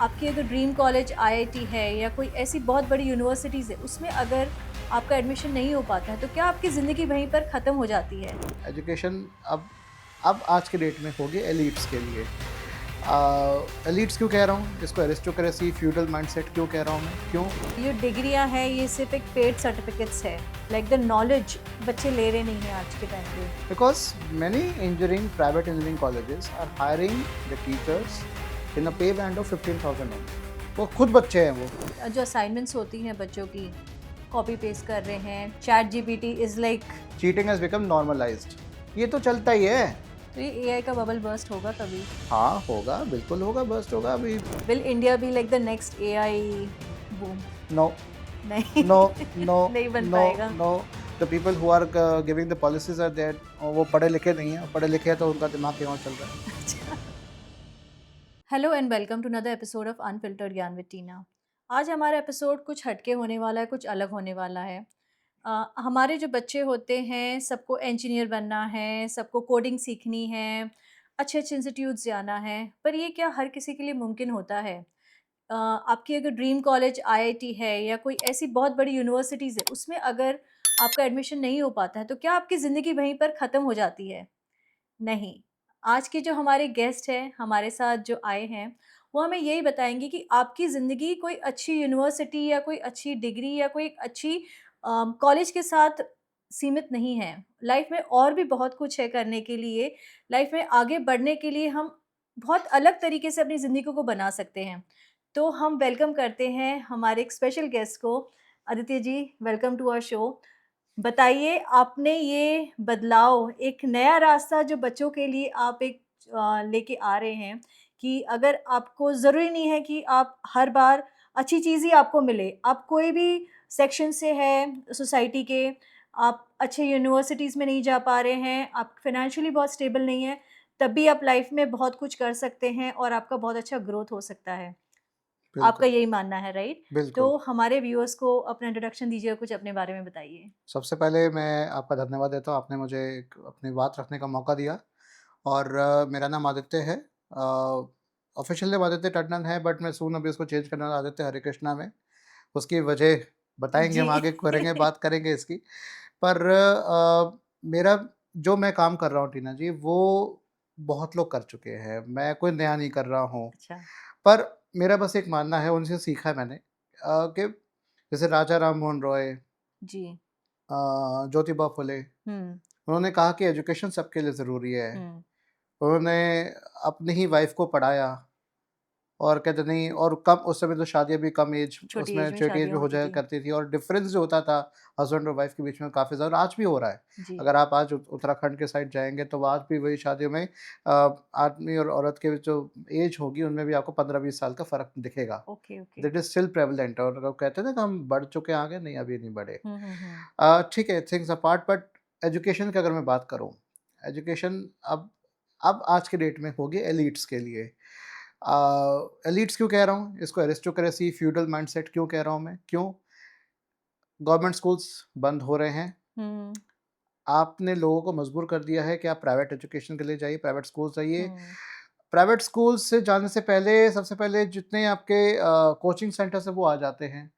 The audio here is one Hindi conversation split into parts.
आपकी अगर ड्रीम कॉलेज आईआईटी है या कोई ऐसी बहुत बड़ी यूनिवर्सिटीज़ है, उसमें अगर आपका एडमिशन नहीं हो पाता है, तो क्या आपकी ज़िंदगी वहीं पर ख़त्म हो जाती है? एजुकेशन अब आज के डेट में होगी एलिट्स के लिए। एलिट्स क्यों कह रहा हूँ, इसको एरिस्टोक्रेसी फ्यूडल माइंडसेट क्यों कह रहा हूँ मैं, क्यों? ये डिग्रियाँ हैं, ये सिर्फ़ एक पेड सर्टिफ़िकेट्स है। लाइक द नॉलेज बच्चे ले रहे नहीं हैं आज के टाइम पे। Because many engineering private engineering colleges are hiring the teachers in a pay band of 15,000। वो खुद बच्चे हैं वो। जो असाइनमेंट्स होती हैं बच्चों की, कॉपी पेस्ट कर रहे हैं। Chat GPT is like. Cheating has become normalised. ये तो चलता ही है। तो ये एआई का बबल बर्स्ट होगा कभी? हाँ होगा, बिल्कुल होगा, बस्ट होगा अभी। Will India be like the next AI boom? No, नहीं। नो, नो, नहीं बन नो, पाएगा। No. The people who are giving the policies are that वो पढ़े लिखे नहीं है। पढ़े लिखे हैं तो उनका दिमाग कहीं और चल रहा है। Hello and welcome to another episode of unfiltered ज्ञान विद टीना। आज हमारा एपिसोड कुछ हटके होने वाला है, कुछ अलग होने वाला है। हमारे जो बच्चे होते हैं, सबको इंजीनियर बनना है, सबको कोडिंग सीखनी है, अच्छे अच्छे इंस्टीट्यूट्स जाना है। पर ये क्या हर किसी के लिए मुमकिन होता है? आपकी अगर ड्रीम कॉलेज आईआईटी है या कोई ऐसी बहुत बड़ी यूनिवर्सिटीज़ है, उसमें अगर आपका एडमिशन नहीं हो पाता है, तो क्या आपकी ज़िंदगी वहीं पर ख़त्म हो जाती है? नहीं। आज के जो हमारे गेस्ट हैं, हमारे साथ जो आए हैं, वो हमें यही बताएँगे कि आपकी ज़िंदगी कोई अच्छी यूनिवर्सिटी या कोई अच्छी डिग्री या कोई एक अच्छी कॉलेज के साथ सीमित नहीं है। लाइफ़ में और भी बहुत कुछ है करने के लिए। लाइफ़ में आगे बढ़ने के लिए हम बहुत अलग तरीके से अपनी ज़िंदगी को बना सकते हैं। तो हम वेलकम करते हैं हमारे एक स्पेशल गेस्ट को। अदिति जी, वेलकम टू आवर शो। बताइए, आपने ये बदलाव, एक नया रास्ता जो बच्चों के लिए आप एक लेके आ रहे हैं कि अगर आपको ज़रूरी नहीं है कि आप हर बार अच्छी चीज़ ही आपको मिले। आप कोई भी सेक्शन से हैं सोसाइटी के, आप अच्छे यूनिवर्सिटीज़ में नहीं जा पा रहे हैं, आप फाइनेंशियली बहुत स्टेबल नहीं हैं, तब भी आप लाइफ़ में बहुत कुछ कर सकते हैं और आपका बहुत अच्छा ग्रोथ हो सकता है। आपका बिल्कुल, यही मानना है, राइट? बिल्कुल। तो हमारे व्यूअर्स को अपना इंट्रोडक्शन दीजिए और कुछ अपने बारे में बताइए। सबसे पहले मैं आपका धन्यवाद देता हूँ, आपने मुझे एक अपनी बात रखने का मौका दिया। और मेरा नाम आदित्य है। ऑफ़िशियल नेम आदित्य टंडन है, बट मैं सून अभी उसको चेंज करने वाला आदित्य हरिकृष्णा में। उसकी वजह बताएँगे, जी। हम आगे करेंगे, बात करेंगे इसकी। पर मेरा जो मैं काम कर रहा हूँ टीना जी, वो बहुत लोग कर चुके हैं, मैं कोई नया नहीं कर रहा हूँ। अच्छा। पर मेरा बस एक मानना है, उनसे सीखा है मैंने कि जैसे राजा राम मोहन रॉय, जी। ज्योतिबा फुले, हुँ, उन्होंने कहा कि एजुकेशन सबके लिए ज़रूरी है। हुँ। उन्होंने अपनी ही वाइफ़ को पढ़ाया और कहते नहीं, और कम उस समय तो शादियाँ भी कम एज छोटी उसमें एज में छोटी एज शादियाँ में हो होती जाया थी। करती थी, और डिफ़रेंस जो होता था हस्बैंड और वाइफ़ के बीच में काफ़ी ज़्यादा, आज भी हो रहा है। जी। अगर आप आज उत्तराखंड के साइड जाएँगे तो आज भी वही शादियों में आदमी और औरत के जो एज होगी उनमें भी आपको 15-20 साल का फ़र्क दिखेगा। Okay, okay. That is still prevalent, और वो कहते हैं ना कि हम बढ़ चुके हैं आगे, नहीं अभी नहीं बढ़े। हुँ, हुँ, हुँ। ठीक है, थिंग्स अपार्ट, बट एजुकेशन की अगर मैं बात करूँ, एजुकेशन अब आज के डेट में होगी एलीट्स के लिए। एलीट्स क्यों कह रहा हूँ, इसको एरिस्टोक्रेसी फ्यूडल माइंडसेट क्यों कह रहा हूँ मैं, क्यों? गवर्नमेंट स्कूल्स बंद हो रहे हैं। हुँ, आपने लोगों को मजबूर कर दिया है कि आप प्राइवेट एजुकेशन के लिए जाइए, प्राइवेट स्कूल जाइए। हुँ। प्राइवेट स्कूल से जाने से पहले सबसे पहले जितने आपके कोचिंग सेंटर्स हैं वो आ जाते हैं।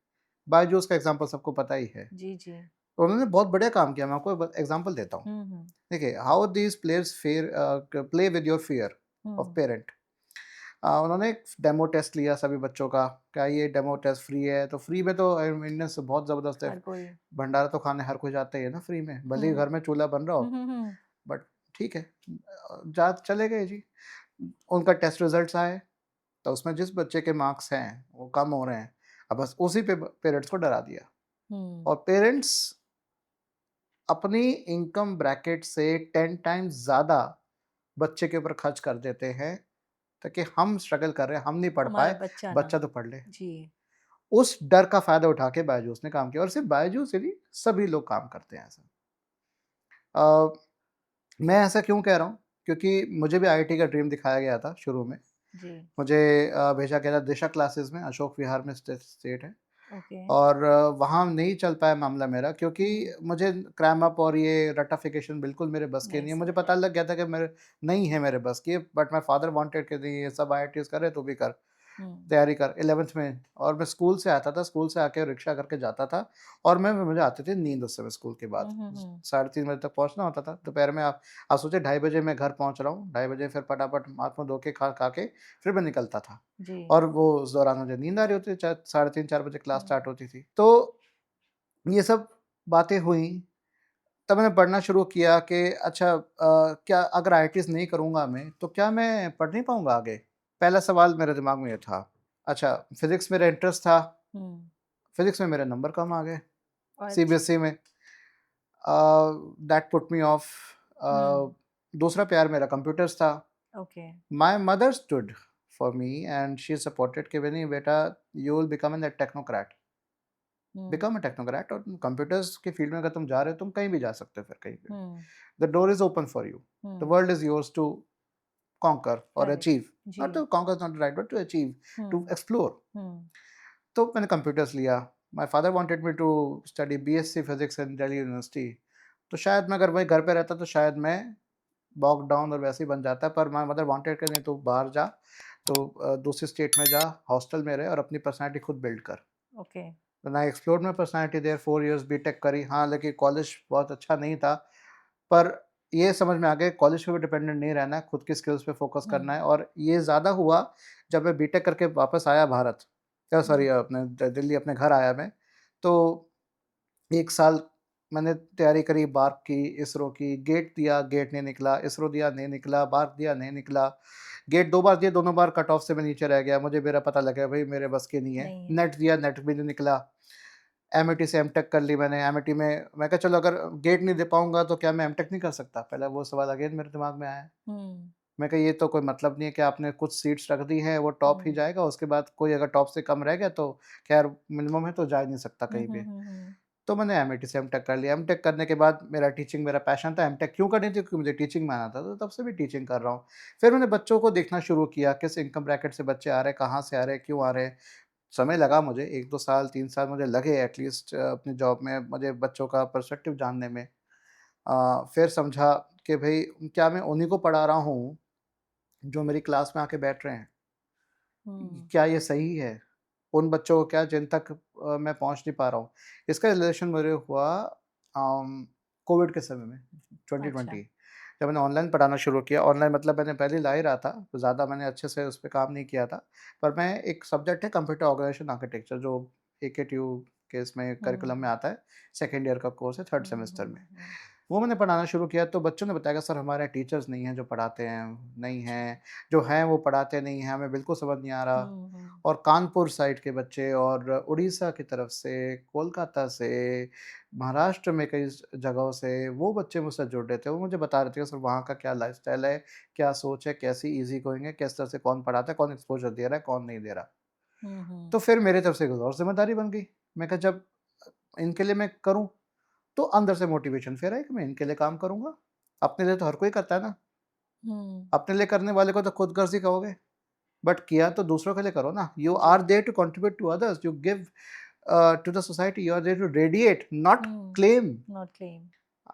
बायजूस का एग्जांपल सबको पता ही है। जी, जी। तो उन्होंने बहुत बढ़िया काम किया, मैं आपको एग्जांपल देता हूँ। हुँ, हुँ, देखिए, how these players play with your fear of hmm. Parent. उन्होंने एक डेमो टेस्ट लिया सभी बच्चों का, क्या ये डेमो टेस्ट फ्री है? तो फ्री में तो अटेंडेंस बहुत ज़बरदस्त है। हर कोई। भंडारा तो खाने हर कोई जाता ही है ना फ्री में, भले ही हुँ। घर में चूल्हा बन रहा हुँ, हो। हुँ, हुँ। बट ठीक है, जा चले गए जी। उनका टेस्ट रिजल्ट्स आए, तो उसमें जिस बच्चे के मार्क्स हैं वो कम हो रहे हैं, अब बस उसी पे पेरेंट्स को डरा दिया। हुँ। और पेरेंट्स अपनी इनकम ब्रैकेट से 10 टाइम्स ज़्यादा बच्चे के ऊपर खर्च कर देते हैं, ताकि हम स्ट्रगल कर रहे हैं, हम नहीं पढ़ हमारा पाए, बच्चा ना। बच्चा तो पढ़ ले। जी। उस डर का फ़ायदा उठा के बायजूस ने काम किया, और सिर्फ़ बायजूस ही नहीं, सभी लोग काम करते हैं ऐसा। अ, मैं ऐसा क्यों कह रहा हूँ? क्योंकि मुझे भी आईआईटी का ड्रीम दिखाया गया था शुरू में। जी। मुझे भेजा गया था दिशा क्लासेस में, अशोक विहार में स्टेट है। ओके। और वहाँ नहीं चल पाया मामला मेरा, क्योंकि हुँ। मुझे क्रैम अप और ये रट्टाफिकेशन बिल्कुल मेरे बस की नहीं नहीं है। मुझे सूट पता है। लग गया था कि मेरे नहीं है मेरे बस की, बट माय फादर वांटेड कि नहीं ये सब आईआईटीज़ कर रहे तू भी कर। हुँ। तैयारी कर 11th में, और मैं स्कूल से आता था, स्कूल से आके रिक्शा करके जाता था, और मैं मुझे आती थी नींद उस समय स्कूल के बाद। हुँ, हुँ, हुँ। साढ़े 3 बजे तक पहुँचना होता था। दोपहर में आप सोचिए, ढाई बजे मैं घर पहुँच रहा हूँ, ढाई बजे फिर फटाफट हाथ-मुँह धो के खा के फिर मैं निकलता था। जी। और वो उस दौरान मुझे नींद आ रही होती थी, साढ़े 3 4 बजे क्लास हुँ, स्टार्ट होती थी। तो ये सब बातें हुई, तब मैंने पढ़ना शुरू किया कि अच्छा, क्या अगर आईआईटीज़ नहीं करूँगा मैं, तो क्या मैं पढ़ नहीं पाऊँगा आगे? पहला सवाल मेरे दिमाग में ये था। अच्छा, फिज़िक्स मेरा इंटरेस्ट था, हुँ। फिज़िक्स में मेरे नंबर कम आ गए अच्छा। सीबीएसई में। That put me off. हुँ, दूसरा प्यार मेरा कंप्यूटर्स था। Okay. My mother stood for me and she supported कि नहीं बेटा, you will become an technocrat, hmm, become a technocrat, और कंप्यूटर्स की फील्ड में अगर तुम जा रहे हो, तुम कहीं भी जा सकते हो फिर कहीं भी। Hmm, the door is open for you. The hmm, world is yours to conquer or correct. achieve. जी। Not to conquer is not right, but to achieve, to हुँ, explore. हुँ, तो मैंने कंप्यूटर्स लिया। My father wanted me to study BSc physics in Delhi University. तो शायद मैं अगर वही घर पे रहता, तो शायद मैं बॉग डाउन और वैसे ही बन जाता, पर माय मदर वांटेड कि नहीं, तू बाहर जा, तो दूसरी स्टेट में जा, हॉस्टल में रह और अपनी पर्सनैलिटी खुद बिल्ड कर। Okay. Then I explored my personality there, 4 years BTech करी। हाँ, लेकिन कॉलेज बहुत अच्छा नहीं था, पर ये समझ में आ गया कॉलेज पे भी डिपेंडेंट नहीं रहना है, खुद की स्किल्स पे फ़ोकस करना हुँ, है। और ये ज़्यादा हुआ जब मैं बीटेक करके वापस आया भारत, सॉरी हुँ, अपने दिल्ली अपने घर आया मैं। तो 1 साल मैंने तैयारी करी, बार्क की, इसरो की, गेट दिया, गेट नहीं निकला, इसरो दिया, नहीं निकला, बार्क दिया, नहीं निकला। गेट 2 बार दिए, दोनों बार कट ऑफ से मैं नीचे रह गया, मुझे मेरा पता लग गया भई मेरे बस की नहीं है। नहीं है। नेट दिया, नेट भी नहीं निकला। एमिटी से एमटेक कर ली मैंने। एमिटी में मैं कहा चलो, अगर गेट नहीं दे पाऊँगा तो क्या मैं एमटेक नहीं कर सकता? पहले वो सवाल अगेन मेरे दिमाग में आया। हुँ, मैं कहा ये तो कोई मतलब नहीं है कि आपने कुछ सीट्स रख दी हैं, वो टॉप ही हुँ, जाएगा, उसके बाद कोई अगर टॉप से कम रह गया तो खैर मिनिमम है, तो जा ही नहीं सकता हुँ, कहीं हुँ, भी। हुँ, हुँ, तो मैंने एमिटी से एमटेक कर लिया। एमटेक करने के बाद मेरा टीचिंग मेरा पैशन था। एमटेक क्यों करनी थी? क्योंकि मुझे टीचिंग में आना था, तो तब से भी टीचिंग कर रहा हूँ। फिर मैंने बच्चों को देखना शुरू किया, किस इनकम ब्रैकेट से बच्चे आ रहे हैं, कहाँ से आ रहे हैं, क्यों आ रहे हैं। समय लगा मुझे, 1-2 साल, 3 साल मुझे लगे एट लीस्ट अपनी जॉब में, मुझे बच्चों का पर्सपेक्टिव जानने में। फिर समझा कि भई क्या मैं उन्हीं को पढ़ा रहा हूँ, जो मेरी क्लास में आके बैठ रहे हैं। हुँ, क्या ये सही है? उन बच्चों को क्या जिन तक मैं पहुँच नहीं पा रहा हूँ। इसका रिलेशन मुझे हुआ कोविड के समय में, अच्छा। 2020, जब मैंने ऑनलाइन पढ़ाना शुरू किया। ऑनलाइन मतलब मैंने पहले ला ही रहा था, तो ज़्यादा मैंने अच्छे से उस पे काम नहीं किया था। पर मैं एक सब्जेक्ट है कंप्यूटर ऑर्गेनाइजेशन आर्किटेक्चर, जो एकेटीयू के इसमें करिकुलम में हुँ, आता है, सेकंड ईयर का कोर्स है, थर्ड हुँ, हुँ, सेमेस्टर हुँ, में। हुँ, हुँ, वो मैंने पढ़ाना शुरू किया, तो बच्चों ने बताया कि सर हमारे यहाँ टीचर्स नहीं हैं जो पढ़ाते हैं, नहीं हैं, जो हैं वो पढ़ाते नहीं हैं, हमें बिल्कुल समझ नहीं आ रहा। हुँ, हुँ, और कानपुर साइड के बच्चे और उड़ीसा की तरफ से, कोलकाता से, महाराष्ट्र में कई जगहों से वो बच्चे मुझसे जुड़ रहे थे। वो मुझे बता रहे थे कि सर वहाँ का क्या लाइफ़स्टाइल है, क्या सोच है, कैसी ईज़ी गोइंग है, किस तरह से कौन पढ़ाता है, कौन एक्सपोज़र दे रहा है, कौन नहीं दे रहा। हुँ, तो हुँ, फिर मेरी तरफ से एक और ज़िम्मेदारी बन गई। मैं कहा जब इनके लिए मैं करूँ, तो अंदर से मोटिवेशन फिर है कि मैं इनके लिए काम करूँगा। अपने लिए तो हर कोई करता है ना, हुँ, अपने लिए करने वाले को तो खुदगर्ज़ी कहोगे, बट किया तो दूसरों के लिए करो ना। यू जी। Are there to contribute to others, you give to the society, you are there to radiate, not हुँ, क्लेम। Not claim.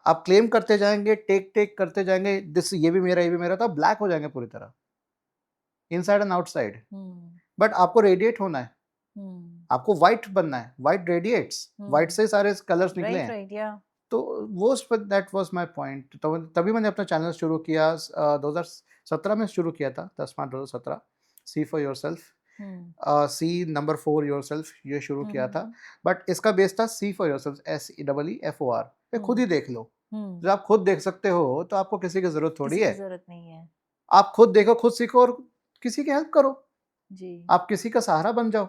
आप क्लेम करते जाएँगे, टेक करते जाएँगे, दिस ये भी मेरा, तो आप ब्लैक हो जाएँगे पूरी तरह, inside and outside. Hmm, but आपको रेडिएट होना है, हुँ, आपको व्हाइट बनना है, व्हाइट रेडिएट्स, व्हाइट हुँ, से ही सारे कलर्स निकले राइट, हैं। राइट, या तो वो उस पर दैट वाज़ माय पॉइंट। तो तभी मैंने अपना चैनल शुरू किया, 2017 में शुरू किया था, 10 मार्च 2017, see for yourself. Hmm, see number 4 yourself, ये शुरू हुँ, किया हुँ, था। हुँ, बट इसका बेस था सी फॉर योरसेल्फ, SEEEFOR। ये खुद हुँ, ही देख लो। हुँ, जब आप खुद देख सकते हो, तो आपको किसी की ज़रूरत थोड़ी किसी की है। ज़रूरत नहीं है। आप खुद देखो, खुद सीखो और किसी की हेल्प करो। जी, आप किसी का सहारा बन जाओ।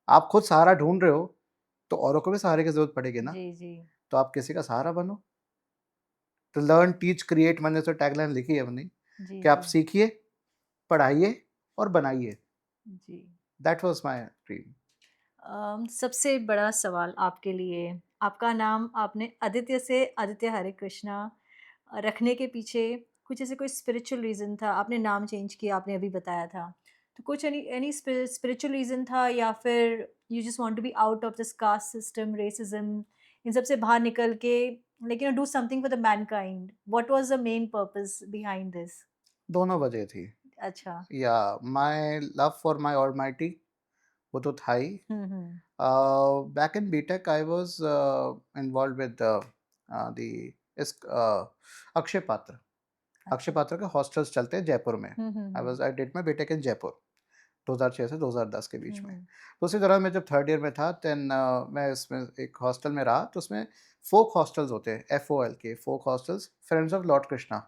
आप खुद सहारा ढूँढ रहे हो, तो औरों को भी सहारे की ज़रूरत पड़ेगी ना। जी, जी, तो आप किसी का सहारा बनो। तो लर्न, टीच, क्रिएट, मैंने तो टैगलाइन लिखी है अपनी, जी, कि आप जी, सीखिए, पढ़ाइए और बनाइए। जी। That was my dream. सबसे बड़ा सवाल आपके लिए, आपका नाम आपने आदित्य से आदित्य हरे कृष्णा रखने के पीछे कुछ ऐसे कोई स्पिरिचुअल रीज़न था? आपने नाम चेंज किया, आपने अभी बताया था। तो कुछ एनी एनी स्पिरिचुअल रीज़न था, या फिर you just want to be out of this caste system, racism, इन सब से बाहर निकल के लेकिन do something for the mankind? What was the main purpose behind this? दोनों वजह थी। अच्छा। या my love for my almighty वो तो था ही। हुँ। Back in BTech I was involve with the इस अक्षय पात्र। अक्षय अच्छा। पात्र के हॉस्टल्स चलते हैं जयपुर में। हुँ। आई डिड माय बीटेक इन जयपुर 2006 से 2010 के बीच में। हुँ। तो उसी दौरान मैं जब थर्ड ईयर में था देन मैं इसमें एक हॉस्टल में रहा, तो उसमें फोक हॉस्टल्स होते हैं, FOLK, folk hostels, friends of lord Krishna.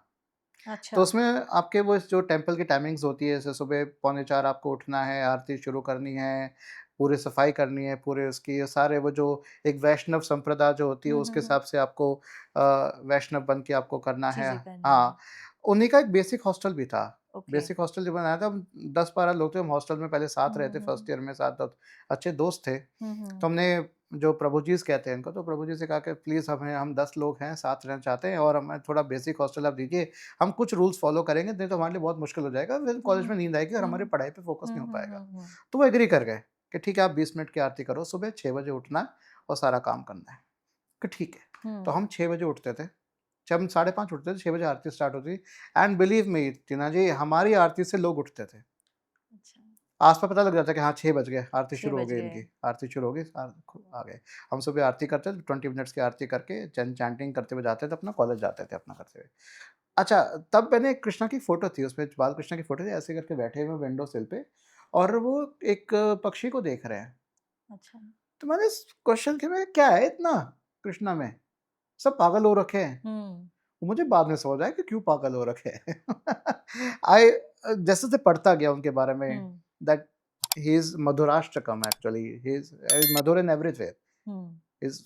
तो अच्छा। उसमें आपके वो जो टेम्पल की टाइमिंग्स होती है, जैसे सुबह पौने 4 आपको उठना है, आरती शुरू करनी है, पूरी सफाई करनी है, पूरे उसकी ये सारे वो जो एक वैष्णव संप्रदाय जो होती है उसके हुँ। हिसाब से आपको वैष्णव बन के आपको करना है। चीज़ें करनी है। हाँ, उन्हीं का एक बेसिक हॉस्टल भी था। ओके। बेसिक हॉस्टल जब बनाया था, हम 10-12 लोग थे, हम हॉस्टल में पहले साथ रहते, फर्स्ट हुँ। ईयर में साथ अच्छे दोस्त थे। हुँ। तो हमने जो प्रभुजीज़ कहते हैं इनको, तो प्रभुजी से कहा कि प्लीज़ हम 10 लोग हैं, साथ रहना चाहते हैं और हमें थोड़ा बेसिक हॉस्टल आप दीजिए। हम कुछ रूल्स फ़ॉलो करेंगे, नहीं तो हमारे लिए बहुत मुश्किल हो जाएगा, फिर कॉलेज हुँ। में नींद आएगी और हमारी हुँ। पढ़ाई पे फ़ोकस नहीं हो पाएगा। हुँ। तो वो एग्री कर गए कि ठीक है, आप 20 मिनट की आरती करो, सुबह 6 बजे उठना है और सारा काम करना है। कि ठीक है। तो हुँ। हम 6 बजे उठते थे। जब हम 5:30 उठते थे, 6 बजे आरती स्टार्ट होती थी एंड बिलीव मी टीना जी, हमारी आरती से लोग उठते थे। अच्छा। आस-पास पता लग जाता है कि हाँ 6 बज गए, आरती 6 शुरू हो बज गई गए। इनकी, आरती शुरू हो गई, आ गए। हम सुबह आरती करते थे, 20 मिनट्स की आरती करके चैंटिंग करते हुए जाते थे, अपना कॉलेज जाते थे अपना करते हुए। अच्छा, तब मैंने कृष्णा की फ़ोटो थी, उसमें बाल कृष्ण की फ़ोटो थी, ऐसे करके बैठे हुए विंडो सिल पे और वो एक पक्षी को देख रहे हैं। अच्छा। तो मैंने क्वेश्चन किया, मैं क्या है इतना कृष्णा में? सब पागल हो रखे हैं। हुँ। मुझे बाद में समझ आया कि क्यों पागल हो रखे हैं। आई जैसे-जैसे पढ़ता गया उनके बारे में, hmm. That he is Madhurashtakam actually, he is madhur in everywhere, hmm. He is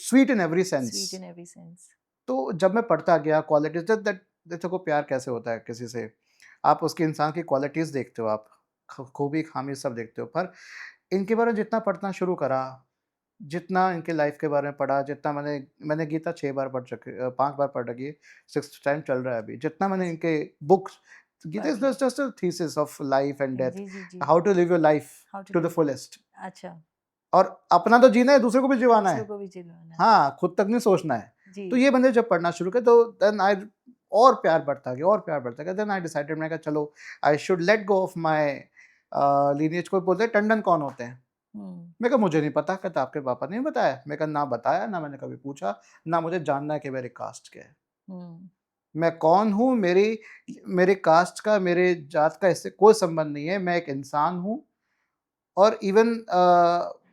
sweet in every sense. Sweet in every sense. तो जब मैं पढ़ता गया क्वालिटीज़ दैट दैट देखो प्यार कैसे होता है किसी से, आप उसके इंसान की क्वालिटीज़ देखते हो, आप खूबी, खामी सब देखते हो। पर इनके बारे में जितना पढ़ना शुरू करा, जितना इनके लाइफ के बारे में पढ़ा, जितना मैंने गीता 6 बार पढ़ चुकी 5 बार पढ़ रखी है, 6th टाइम चल रहा है अभी। जितना मैंने अच्छा। इनके बुक्स, गीता पढ़ इज़ लिया। Just a thesis of life and death, जी, जी, जी। How to live your life how to to the live your fullest. अच्छा। और अपना तो जीना है, दूसरे को भी जिवाना दूसरों है। को भी जिलवाना है। हाँ, खुद तक नहीं सोचना है। जी। तो ये मैंने जब पढ़ना शुरू किया तो देन आई और प्यार बढ़ता गया और प्यार बढ़ता गया। देन आई डिसाइडेड, मैंने कहा चलो I should let go of my lineage. कोई बोलते हैं टंडन कौन होते हैं? हुँ। मैं कहा मुझे नहीं पता। कहता आपके पापा ने नहीं बताया? मैं कहा ना बताया, ना मैंने कभी पूछा, ना मुझे जानना है कि मेरी कास्ट क्या है। हुँ। मैं कौन हूँ? मेरे कास्ट का, मेरे जात का इससे कोई संबंध नहीं है। मैं एक इंसान हूँ और इवन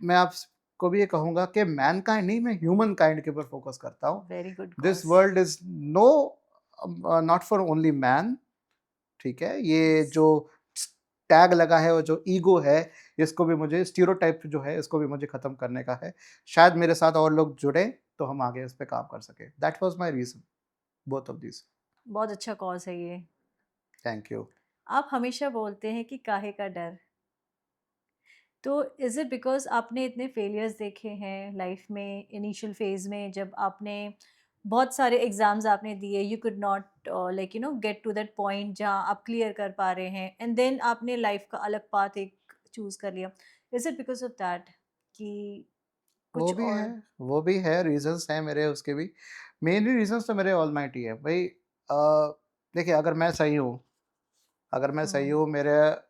मैं आपको भी ये कहूँगा कि मैनकाइंड नहीं, मैं ह्यूमन काइंड के ऊपर फोकस करता हूँ। Very good this cause. World is no not for only man, ठीक है? ये यस। जो टैग लगा है और जो ईगो है, इसको भी मुझे, स्टीरियोटाइप जो है, इसको भी मुझे खत्म करने का है। शायद मेरे साथ और लोग जुड़े तो हम आगे इस पे काम कर सकें। That was my reason, both of these. बहुत अच्छा कॉज़ है ये। Thank you. आप हमेशा बोलते हैं कि काहे का डर? तो इज़ इट बिकॉज़ आपने इतने फेलियर्स देखे हैं लाइफ में इनिशियल फ़ेज़ में, जब आपने बहुत सारे एग्ज़ाम्स आपने दिए, you could not like get to that point जहाँ आप क्लियर कर पा रहे हैं, एंड देन आपने लाइफ का अलग पाथ एक चूज़ कर लिया। Is it because of that कि वो कुछ भी है, और? वो भी है, रीज़न्स हैं मेरे उसके भी। मेनली रीज़न्स तो मेरे ऑलमाइटी है। भई देखिए, अगर मैं सही हुँ। हूँ, मेरा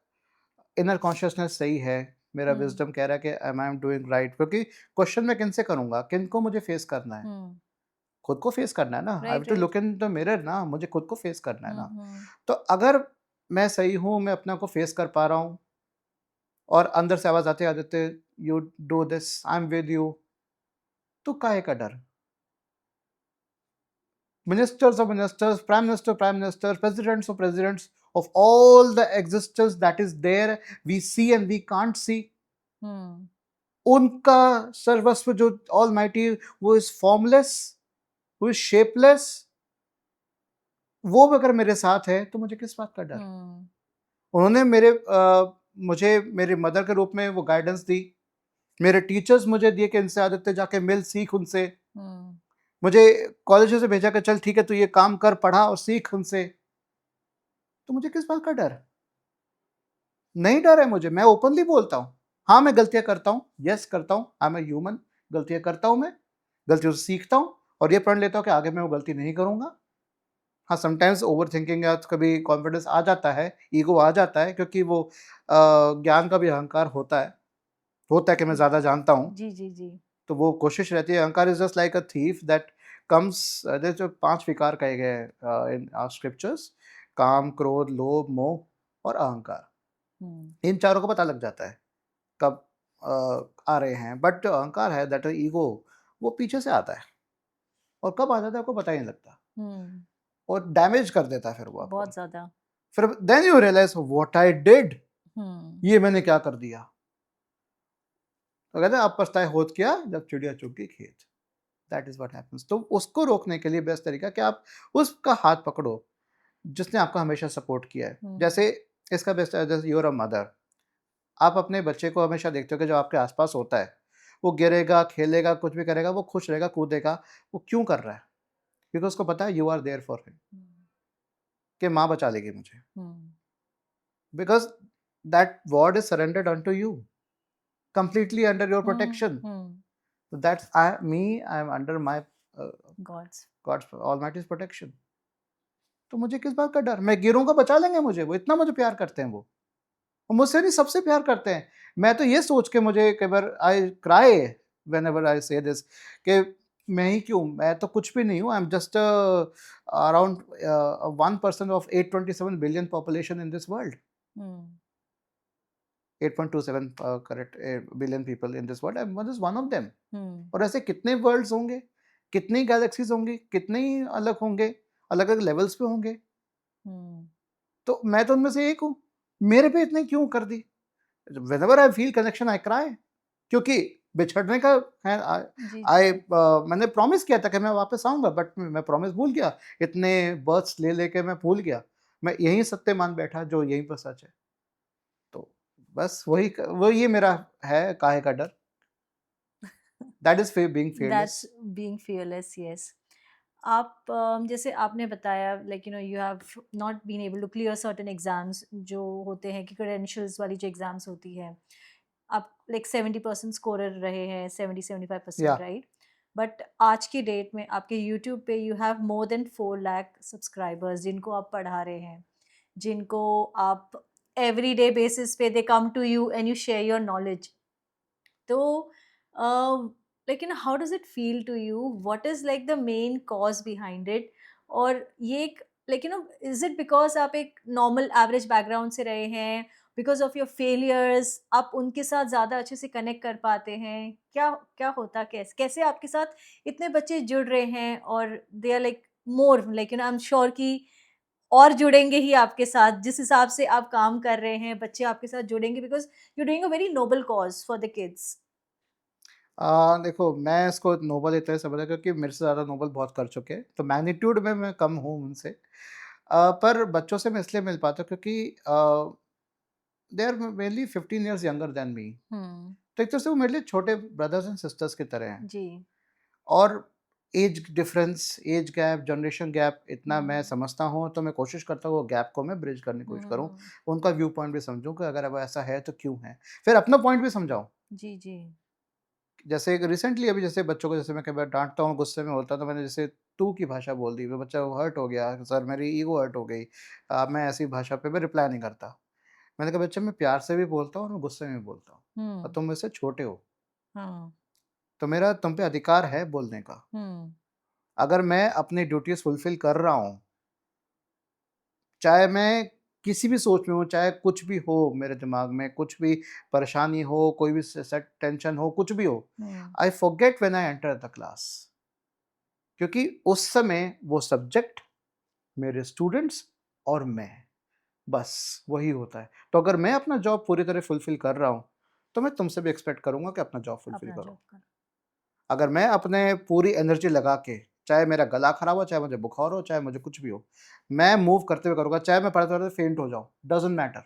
इनर कॉन्शियसनेस सही है, मेरा हुँ। विज़डम कह रहा है कि आई एम डूइंग राइट, क्योंकि क्वेश्चन मैं किनसे करूँगा? किनको मुझे फेस करना है? हुँ। खुद को फेस करना है ना। I have right, to right. Look in the mirror ना, मुझे खुद को फेस करना है हुँ। ना। हुँ। तो अगर मैं सही हूँ, मैं अपने आप को फेस कर पा रहा हूँ और अंदर से आवाज़ आती है, Aditya you do this, I am with you, तो काहे का डर? Ministers of ministers, prime minister, presidents of presidents, of all the existence that is there, we see and we can't see, हुँ। उनका सर्वस्व जो ऑलमाइटी, वो इज फॉर्मलेस, वो इज शेपलेस, वो अगर मेरे साथ है तो मुझे किस बात का डर? हुँ। उन्होंने मुझे मेरे मदर के रूप में वो गाइडेंस दी, मेरे टीचर्स मुझे दिए कि इनसे आदतें जाके मिल, सीख उनसे। हुँ। मुझे कॉलेज से भेजा कि चल ठीक है तू ये काम कर, पढ़ा और सीख उनसे। तो मुझे किस बात का डर? नहीं डर है मुझे, मैं ओपनली बोलता हूँ। हाँ, मैं गलतियाँ करता हूँ, येस करता हूँ, आई एम अ ह्यूमन, गलतियाँ करता हूँ मैं, गलतियों से सीखता हूँ और ये प्रण लेता हूँ कि आगे मैं वो गलती नहीं करूँगा। हाँ, समटाइम्स ओवरथिंकिंग या तो कभी कॉन्फिडेंस आ जाता है, ईगो आ जाता है, क्योंकि वो ज्ञान का भी अहंकार होता है कि मैं जी, ज़्यादा जानता हूँ, जी, जी, जी। तो वो कोशिश रहती है। अहंकार is just like a thief that comes, जो 5 विकार कहे गए हैं इन स्क्रिप्चर्स, काम, क्रोध, लोभ, मोह और अहंकार। हुँ, इन चारों को पता लग जाता है कब आ रहे हैं, बट जो अहंकार है, दैट ईगो, वो पीछे से आता है और कब आ जाता है आपको पता ही नहीं लगता हुँ, और डैमेज कर देता है फिर वो आपको। बहुत ज़्यादा। फिर then you realise what I did, hmm, ये मैंने क्या कर दिया। तो कहते हैं अब पछताए होत क्या जब चिड़िया चुग गई खेत। That is what happens. तो उसको रोकने के लिए बेस्ट तरीका कि आप उसका हाथ पकड़ो जिसने आपका हमेशा सपोर्ट किया है। हुँ, जैसे इसका बेस्ट, जैसे यूर अ मदर, आप अपने बच्चे को हमेशा देखते हो कि जो आपके आसपास होता है, वो गिरेगा, खेलेगा, कुछ भी करेगा, वो खुश रहेगा, कूदेगा। वो क्यों कर रहा है? क्योंकि उसको पता है you are there for him, hmm, कि माँ बचा लेगी मुझे। Hmm, because that word is surrendered unto you, completely under your hmm, protection. Hmm, So that's me. I am under my uh, God's God's Almighty's protection. तो मुझे किस बात का डर? मैं गिरूंगा, बचा लेंगे मुझे। वो इतना मुझे प्यार करते हैं वो, और मुझसे नहीं, सबसे प्यार करते हैं। मैं तो ये सोच के मुझे कई बार I cry whenever I say this, कि मैं ही क्यों, मैं तो कुछ भी नहीं हूँ। I am just around 1% of 827 billion population in this world. Hmm, 8.27 correct billion people in this world, I am one of them. Hmm, और ऐसे कितने वर्ल्ड्स होंगे, कितनी गैलेक्सीज होंगी, कितने ही अलग होंगे, अलग अलग लेवल्स पे होंगे। हुँ, तो मैं तो उनमें से एक हूँ। मेरे पे इतने क्यों कर दी? Whenever I feel connection I cry, क्योंकि बिछड़ने का है। जी, जी, जी। मैंने प्रॉमिस किया था कि मैं वापस आऊंगा, बट मैं प्रॉमिस भूल गया। इतने बर्थ्स ले लेके मैं भूल गया। मैं यहीं सत्य मान बैठा जो यहीं पर सच है। तो बस वो ये मेरा है काहे का डर। That is being that's fearless. Being fearless, yes. आप जैसे आपने बताया like you have not been able to clear certain exams जो होते हैं कि क्रेडेंशियल्स वाली जो एग्जाम्स होती है, आप लाइक 70% स्कोरर रहे हैं, 70-75%, या राइट? बट आज की डेट में आपके यूट्यूब पे you have more than 4 lakh subscribers जिनको आप पढ़ा रहे हैं, जिनको आप एवरीडे बेसिस पे they come to you and you share your knowledge. तो like how does it feel to you, what is like the main cause behind it? और ये एक लाइक इज इट बिकॉज आप एक नॉर्मल एवरेज बैकग्राउंड से रहे हैं, बिकॉज ऑफ योर फेलियर्स आप उनके साथ ज़्यादा अच्छे से कनेक्ट कर पाते हैं? क्या क्या होता, कैसे कैसे आपके साथ इतने बच्चे जुड़ रहे हैं और they are like more like I am sure कि और जुड़ेंगे ही आपके साथ जिस हिसाब से आप काम कर रहे हैं, बच्चे आपके साथ जुड़ेंगे because you doing a very noble cause for the kids. देखो, मैं इसको नोबल इस तरह से समझा क्योंकि मेरे से ज़्यादा नोबल बहुत कर चुके हैं, तो मैग्नीट्यूड में मैं कम हूँ उनसे। पर बच्चों से मैं इसलिए मिल पाता हूँ क्योंकि they are mainly 15 years younger than me. हुँ, तो एक तरह से वो मेरे लिए छोटे ब्रदर्स एंड सिस्टर्स की तरह हैं। जी। और age difference, age gap, generation gap इतना मैं हुँ, समझता हूँ, तो मैं कोशिश करता हूँ वो गैप को मैं ब्रिज करने की कोशिश करूँ। हुँ, उनका व्यू पॉइंट भी समझूँ कि अगर अब ऐसा है तो क्यों है, फिर अपना पॉइंट भी समझाऊँ। जी, जी। जैसे एक रिसेंटली अभी जैसे बच्चों को जैसे मैं कई बार डाँटता हूँ, गुस्से में होता हूँ, तो मैंने जैसे तू की भाषा बोल दी, वो बच्चा हर्ट हो गया, सर मेरी ईगो हर्ट हो गई। मैं ऐसी भाषा पे मैं रिप्लाई नहीं करता। मैंने कहा बच्चा मैं प्यार से भी बोलता हूँ और मैं गुस्से में भी बोलता हूँ, और हुँ, तुम मुझसे छोटे हो, हाँ, तो मेरा तुम पे अधिकार है बोलने का। हुँ, अगर मैं अपनी ड्यूटीज़ फुलफ़िल कर रहा हूँ, चाहे मैं किसी भी सोच में हूँ, चाहे कुछ भी हो मेरे दिमाग में, कुछ भी परेशानी हो, कोई भी स स टेंशन हो, कुछ भी हो, hmm, I forget when I enter the class. क्योंकि उस समय वो सब्जेक्ट, मेरे स्टूडेंट्स और मैं, बस वही होता है। तो अगर मैं अपना जॉब पूरी तरह फुलफ़िल कर रहा हूँ, तो मैं तुमसे भी एक्सपेक्ट करूँगा कि अपना जॉब फुलफ़िल अपना करो। जॉब कर। अगर मैं अपने पूरी एनर्जी लगा के, चाहे मेरा गला खराब हो, चाहे मुझे बुखार हो, चाहे मुझे कुछ भी हो, मैं मूव करते हुए करूँगा, चाहे मैं पढ़ते-पढ़ते फेंट हो जाऊँ, डज़न्ट मैटर।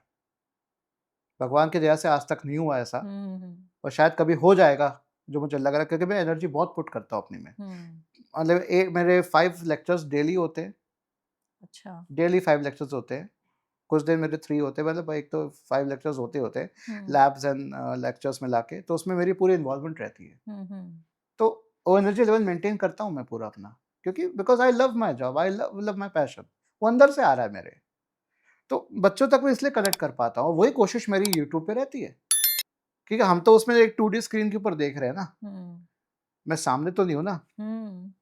भगवान की दया से आज तक नहीं हुआ ऐसा, हुँ, हुँ, और शायद कभी हो जाएगा, जो मुझे लग रहा है, क्योंकि मैं एनर्जी बहुत पुट करता हूँ अपनी में। हुँ, मतलब मेरे 5 लेक्चर्स डेली होते हैं, अच्छा। डेली 5 लेक्चर्स होते हैं। कुछ दिन मेरे 3 होते हैं, मतलब एक तो 5 लेक्चर्स होते हैं, हुँ, लैब्स एंड लेक्चर्स मिला के, तो उसमें मेरी पूरी इन्वॉल्वमेंट रहती है। हुँ, हुँ, तो वो एनर्जी लेवल मेंटेन करता हूँ मैं पूरा अपना। क्योंकि because I love my job, I love love my passion, वो अंदर से आ रहा है मेरे। तो बच्चों तक मैं इसलिए कनेक्ट कर पाता हूँ, वही कोशिश मेरी यूट्यूब पे रहती है, क्योंकि हम तो उसमें एक 2D स्क्रीन के ऊपर देख रहे हैं ना, हुँ, मैं सामने तो नहीं हूँ ना, हुँ,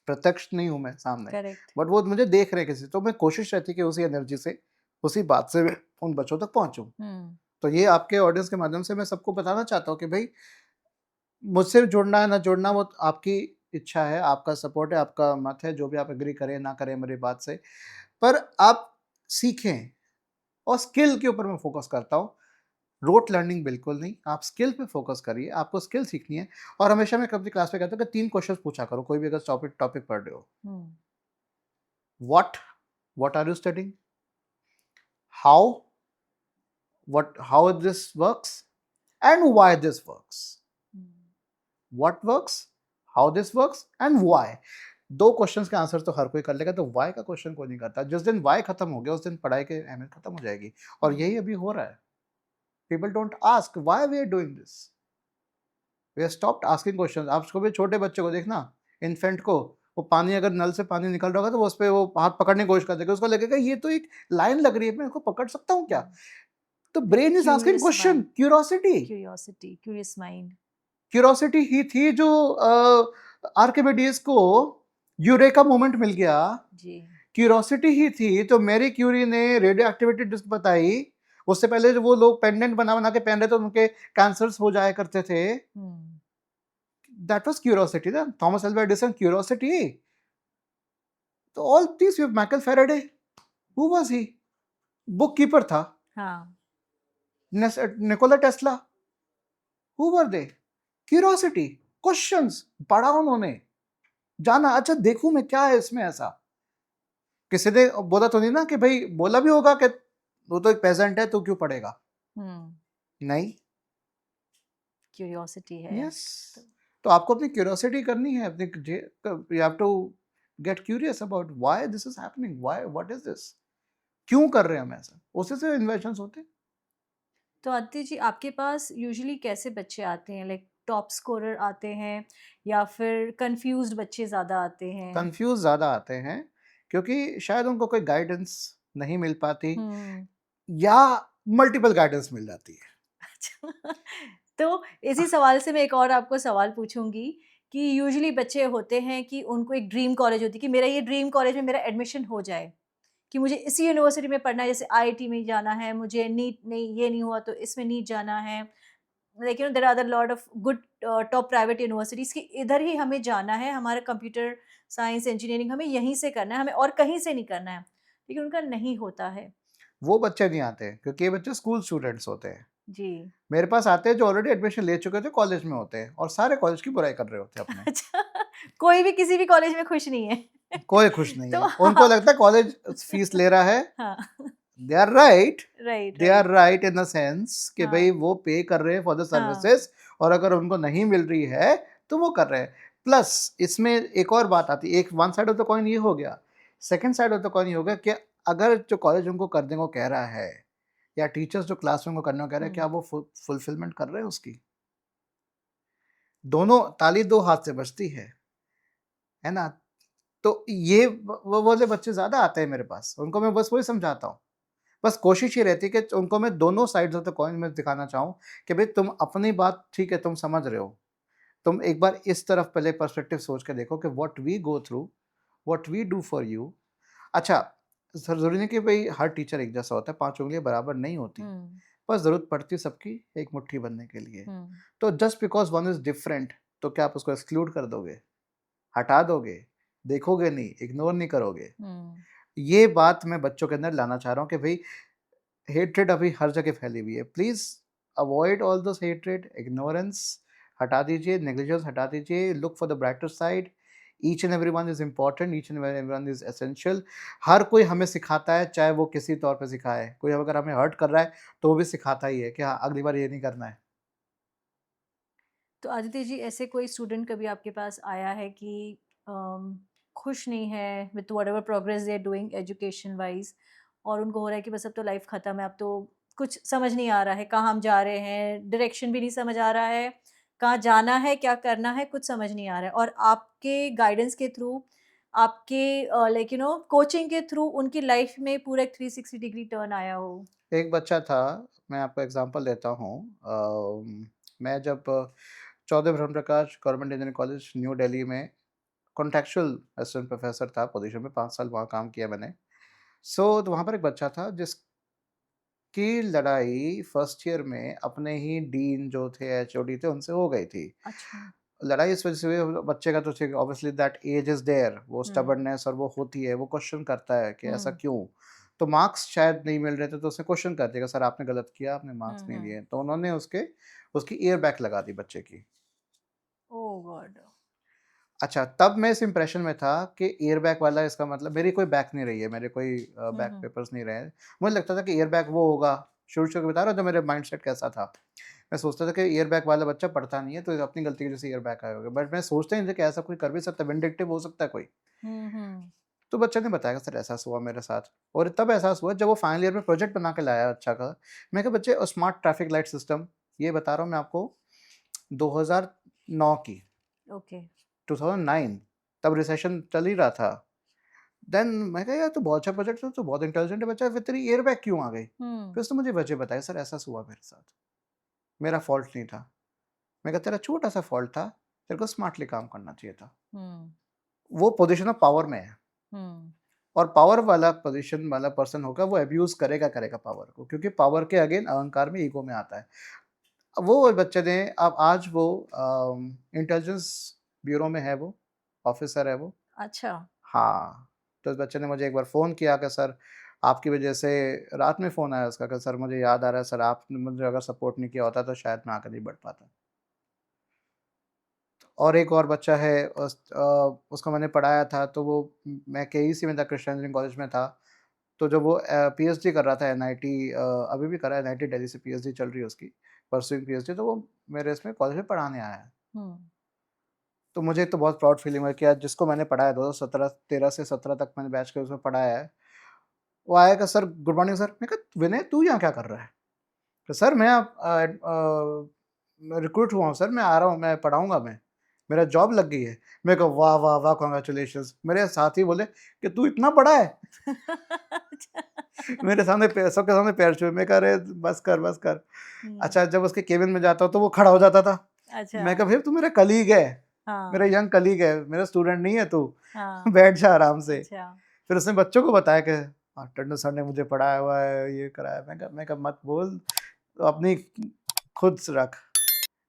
प्रत्यक्ष नहीं हूँ मैं सामने, करेक्ट। बट वो मुझे देख रहे हैं किसी, तो मैं कोशिश रहती है कि उसी एनर्जी से, उसी बात से मैं उन बच्चों तक पहुँचूँ। हुँ, तो ये आपके ऑडियंस के माध्यम से मैं सबको बताना चाहता हूँ कि भई, मुझसे जुड़ना है ना जुड़ना वो आपकी इच्छा है, आपका सपोर्ट है, आपका मत है, जो भी आप एग्री करें ना करें मेरी बात से। पर आप सीखें, और स्किल के ऊपर मैं फ़ोकस करता हूँ। रोte लर्निंग बिल्कुल नहीं, आप स्किल पे फ़ोकस करिए, आपको स्किल सीखनी है। और हमेशा मैं अपनी क्लास में कहता हूँ कि 3 क्वेश्चंस पूछा करो, कोई भी अगर टॉपिक टॉपिक पढ़ रहे हो। Hmm, what? What are you studying? How? How this works? And why this works? Hmm, what works? How this works? And why? 2 questions के आंसर तो हर कोई कर लेगा, तो व्हाई का क्वेश्चन कोई नहीं करता। जिस दिन व्हाई खत्म हो गया, उस दिन पढ़ाई की अहमियत खत्म हो जाएगी। और हुँ, यही अभी हो रहा है। People don't ask why we are doing this. We have stopped asking questions. आप कभी छोटे बच्चे को देखना, इन्फेंट को, वो पानी अगर नल से पानी निकल रहा होगा तो वो उस पे वो हाथ पकड़ने की कोशिश कर देगा, उसको लगेगा ये तो एक लाइन लग रही है, मैं इसको पकड़ सकता हूँ क्या? हुँ। तो brain is asking curious question, mind, curiosity. Curiosity, curious mind. Curiosity ही थी जो आर्किमिडीज को यूरेका मोमेंट मिल गया। जी। क्यूरोसिटी ही थी तो मैरी क्यूरी ने रेडियो एक्टिविटी डिस्क बताई। उससे पहले जो वो लोग पेंडेंट बना बना के पहन रहे थे, उनके कैंसर्स हो जाया करते थे। हुँ, दैट वाज क्यूरोसिटी ना, थॉमस अल्वा एडिसन, क्यूरोसिटी। तो all this we Michael Faraday, who was he? Book keeper था। हाँ। Nikola Tesla, who were they? Curiosity, questions, पढ़ा उन्होंने, जाना, अच्छा देखूं मैं क्या है इसमें ऐसा। किसी ने बोला तो नहीं ना कि भाई, बोला भी होगा कि वो तो एक पेजेंट है, तो क्यों पढ़ेगा? हुँ, नहीं। क्यूरियोसिटी है। यस। तो तो आपको अपनी क्यूरियोसिटी करनी है, अपनी you have to get curious about why this is happening, why, what is this, क्यों कर रहे हैं हम ऐसा, उसी से इन्वेंशंस होते हैं। तो आदित्य जी, आपके पास यूजुअली कैसे बच्चे आते हैं? लाइक टॉप स्कोरर आते हैं या फिर कन्फ्यूज़्ड बच्चे ज़्यादा आते हैं? कंफ्यूज ज़्यादा आते हैं, क्योंकि शायद उनको कोई गाइडेंस नहीं मिल पाती, हुँ। या मल्टीपल गाइडेंस मिल जाती है। अच्छा। तो इसी सवाल से मैं एक और आपको सवाल पूछूँगी कि यूजुअली बच्चे होते हैं कि उनको एक ड्रीम कॉलेज होती है कि मेरा ये ड्रीम कॉलेज में मेरा एडमिशन हो जाए, कि मुझे इसी यूनिवर्सिटी में पढ़ना है, जैसे आईआईटी में जाना है, मुझे नीट नहीं, ये नहीं हुआ तो इसमें नीट जाना है। Like there are the lot of good top private universities कि इधर ही हमें जाना है, हमारा कंप्यूटर साइंस, इंजीनियरिंग हमें यहीं से करना है, हमें और कहीं से नहीं करना है। लेकिन उनका नहीं होता है। वो बच्चे नहीं आते हैं, क्योंकि ये बच्चे स्कूल स्टूडेंट्स होते हैं। जी। मेरे पास आते हैं जो ऑलरेडी एडमिशन ले चुके थे, कॉलेज में होते हैं, और सारे कॉलेज की बुराई कर रहे होते हैं अपने। अच्छा, कोई भी किसी भी कॉलेज में खुश नहीं है। कोई खुश नहीं तो है, उनको आप लगता है कॉलेज फीस ले रहा है। हाँ, they are right. Right, they are right. Right in the sense कि हाँ, भाई वो पे कर रहे हैं फॉर द हाँ। सर्विसेज, और अगर उनको नहीं मिल रही है तो वो कर रहे हैं। प्लस इसमें एक और बात आती है, एक one side of the coin ये हो गया, second side of the coin ये हो गया कि अगर जो कॉलेज उनको करने को कह रहा है, या टीचर्स जो क्लास में उनको करने को कह रहे हैं, क्या हुँ, वो फुलफिलमेंट कर रहे हैं उसकी? दोनों ताली दो हाथ से बजती है ना? तो ये वो वाले बच्चे ज़्यादा आते हैं मेरे पास, उनको मैं बस वही समझाता हूँ। बस कोशिश ये रहती है कि उनको मैं दोनों साइड्स ऑफ द कॉइन में दिखाना चाहूँ कि भई तुम अपनी बात ठीक है, तुम समझ रहे हो। तुम एक बार इस तरफ पहले पर्सपेक्टिव सोच के देखो कि what we go through, what we do for you. अच्छा, ज़रूरी नहीं कि भई हर टीचर एक जैसा होता है, 5 उँगलियाँ बराबर नहीं होती। हुँ, बस ज़रूरत पड़ती है सबकी एक मुट्ठी भरने के लिए। हुँ, तो just because one is different, तो क्या आप उसको एक्सक्लूड कर दोगे? हटा दोगे? देखोगे नहीं, इग्नोर नहीं करोगे? हुँ, ये बात मैं बच्चों के अंदर लाना चाह रहा हूँ कि भई हेट्रेड अभी हर जगह फैली हुई है। Please avoid all this hatred, ignorance हटा दीजिए, नेग्लिजेंस हटा दीजिए, look for the brighter side. Each and everyone is important, each and everyone is essential. हर कोई हमें सिखाता है, चाहे वो किसी तौर पे सिखाए। कोई अगर हमें हर्ट कर रहा है, तो वो भी सिखाता ही है कि हाँ, अगली बार ये नहीं करना है। तो आदित्य जी, ऐसे कोई स्टूडेंट कभी आपके पास आया है कि अम, खुश नहीं है with whatever progress they are doing education wise, और उनको हो रहा है कि बस अब तो लाइफ खत्म है, अब तो कुछ समझ नहीं आ रहा है कहाँ हम जा रहे हैं, डायरेक्शन भी नहीं समझ आ रहा है, कहाँ जाना है, क्या करना है, कुछ समझ नहीं आ रहा है, और आपके गाइडेंस के थ्रू आपके लाइक कोचिंग के थ्रू उनकी लाइफ में पूरा एक 360 डिग्री टर्न आया हो? एक बच्चा था, मैं आपको एग्ज़ाम्पल देता हूँ। मैं जब Chaudhary Brahm Prakash government engineering college new Delhi में कॉन्ट्रेक्चुअल असिस्टेंट प्रोफ़ेसर था पोज़ीशन में, 5 साल वहाँ काम किया मैंने। तो वहाँ पर एक बच्चा था जिसकी लड़ाई फर्स्ट ईयर में अपने ही डीन जो थे, एचओडी थे, उनसे हो गई थी। अच्छा। लड़ाई इस वजह से हुई, बच्चे का तो ठीक है, obviously that age is there, वो हुँ, स्टबर्ननेस और वो होती है, वो क्वेश्चन करता है कि ऐसा हुँ, क्यों? तो मार्क्स शायद नहीं मिल रहे थे, तो उसने क्वेश्चन कर दिया, सर आपने गलत किया, आपने मार्क्स हुँ, नहीं हुँ। लिए। तो उन्होंने उसकी ईयर बैक लगा दी बच्चे की। ओह गॉड! अच्छा, तब मैं इस इंप्रेशन में था कि ईयर बैक वाला, इसका मतलब मेरी कोई बैक नहीं रही है, मेरे कोई हुँ, बैक हुँ, पेपर्स नहीं रहे हैं। मुझे लगता था कि ईयर बैक वो होगा, शुरू-शुरू में बता रहा हूँ, जो मेरे माइंडसेट कैसा था। मैं सोचता था कि ईयर बैक वाला बच्चा पढ़ता नहीं है, तो ये अपनी गलती की वजह से ईयर बैक आया होगा। बट मैं सोचता ही नहीं था कि ऐसा कोई कर भी सकता है, विंडिक्टिव हो सकता है कोई। हुँ, हुँ। तो बच्चे ने बताया कि सर ऐसा हुआ मेरे साथ, और तब एहसास हुआ जब वो फाइनल ईयर में प्रोजेक्ट बना के लाया अच्छा का। मैं कहा बच्चे, स्मार्ट ट्रैफिक लाइट सिस्टम, ये बता रहा हूँ मैं आपको, 2009 की, ओके। 2009, तब रिसेशन चल ही रहा था। देन मैं कहा यार तो बहुत अच्छा प्रोजेक्ट है, तो बहुत इंटेलिजेंट है बच्चा, फिर तेरी ईयर बैक क्यों आ गई? हुँ, फिर उसने मुझे वजह बताई, सर ऐसा हुआ मेरे साथ, मेरा फॉल्ट नहीं था। मैं कहा तेरा छोटा सा फॉल्ट था, तेरे को स्मार्टली काम करना चाहिए था। हुँ, वो पोजीशन ऑफ पावर में है, हुँ, और पावर वाला पोजीशन वाला पर्सन होगा, वो अब्यूज करेगा करेगा पावर को, क्योंकि पावर के अगेन अहंकार में, ईगो में आता है। अब वो बच्चे ने, अब आज वो इंटेलिजेंस ब्यूरो में है, वो ऑफिसर है वो। अच्छा। हाँ, तो उस बच्चे ने मुझे एक बार फ़ोन किया कि सर आपकी वजह से, रात में फ़ोन आया उसका कि सर मुझे याद आ रहा है, सर आपने मुझे अगर सपोर्ट नहीं किया होता तो शायद मैं आगे नहीं बढ़ पाता। और एक और बच्चा है, उसको मैंने पढ़ाया था, तो वो मैं केईसी में था, कृष्णा इंजीनियरिंग कॉलेज में था। तो जब वो पीएचडी कर रहा था एनआईटी, अभी भी कर रहा है, एनआईटी दिल्ली से पीएचडी चल रही है उसकी, परस्यूइंग पीएचडी, तो वो मेरे इसमें कॉलेज में पढ़ाने आया है। हुँ, तो मुझे तो बहुत प्राउड फीलिंग हुआ कि यार जिसको मैंने पढ़ाया 2017 13 से 17 तक मैंने बैच के उसमें पढ़ाया है, वो आएगा, सर गुड मॉर्निंग सर। मैंने कहा विनय तू यहाँ क्या कर रहा है? तो सर मैं रिक्रूट हुआ हूँ सर, मैं आ रहा हूँ, मैं पढ़ाऊँगा मैं, मेरा जॉब लग गई है। मैं कहा वाह, वाह, वाह! कांग्रेचुलेशंस। मेरे साथी बोले कि तू इतना बड़ा है? अच्छा। मेरे सामने सबके सामने पैर छुए। मैं कहा अरे बस कर, बस कर। हुँ, अच्छा, जब उसके केबिन में जाता हूँ तो वो खड़ा हो जाता था। अच्छा। मैं कहा भई तू मेरा कलीग है, मेरा हाँ, यंग कलीग है, मेरा स्टूडेंट नहीं है तू। हाँ, बैठ जा आराम से। अच्छा। फिर उसने बच्चों को बताया कि टंडन सर ने मुझे पढ़ाया हुआ है, ये कराया। मैं कहा मत बोल, तो अपनी खुद से रख।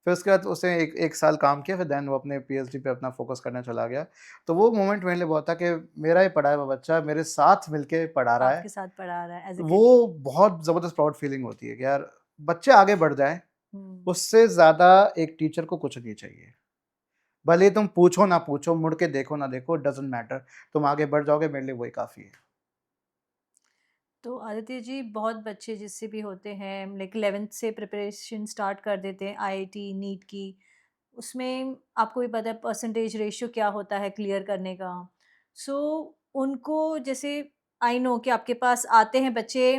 फिर उसके बाद उसने एक 1 साल काम किया, फिर देन वो अपने पीएचडी पे अपना फ़ोकस करने चला गया। तो वो मोमेंट मेरे लिए बहुत था कि मेरा ही पढ़ाया हुआ बच्चा मेरे साथ मिलके पढ़ा रहा आपके है। साथ पढ़ा रहा है एज़ अ वो कलीग। बहुत ज़बरदस्त प्राउड फीलिंग होती है कि यार बच्चे आगे बढ़ जाएँ, हुँ, उससे ज़्यादा एक टीचर को कुछ नहीं चाहिए। भले ही तुम पूछो ना पूछो, मुड़ के देखो ना देखो, डज़न्ट मैटर, तुम आगे बढ़ जाओगे, मेरे लिए वही काफ़ी है। तो आदित्य जी बहुत बच्चे जिससे भी होते हैं लाइक 11th से प्रिपरेशन स्टार्ट कर देते हैं आईआईटी, नीट की। उसमें आपको भी पता है परसेंटेज रेशियो क्या होता है क्लियर करने का। सो उनको जैसे आई नो कि आपके पास आते हैं बच्चे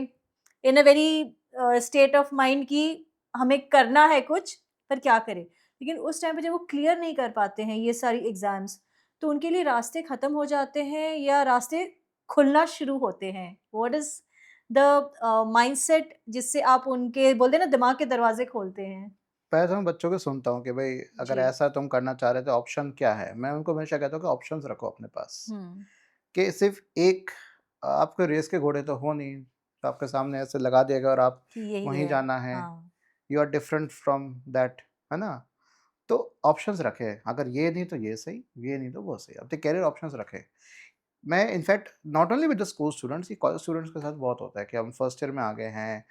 in a very state of mind कि हमें करना है कुछ, पर क्या करें? लेकिन उस टाइम पे जब वो क्लियर नहीं कर पाते हैं ये सारी एग्ज़ाम्स, तो उनके लिए रास्ते ख़त्म हो जाते हैं या रास्ते खुलना शुरू होते हैं? व्हाट इज़ द माइंडसेट जिससे आप उनके बोलते हैं ना दिमाग के दरवाज़े खोलते हैं? पहले तो मैं बच्चों को सुनता हूँ कि भई अगर जी। ऐसा तुम करना चाह रहे हो तो ऑप्शन क्या है? मैं उनको हमेशा कहता हूँ कि ऑप्शंस रखो अपने पास, हुँ, कि सिर्फ़ एक, आपके रेस के घोड़े तो हो नहीं, तो आपके सामने ऐसे लगा दिया गया और आप कि यही वहीं है। जाना है, हाँ। You are different from that, है ना? तो ऑप्शंस रखें, अगर ये नहीं तो ये सही, ये नहीं तो वो सही, अपने करियर ऑप्शंस रखें। मैं in fact not only with the school students, ये कॉलेज स्टूडेंट्स के साथ बहुत होता है कि हम फर्स्ट ईयर में आ गए हैं,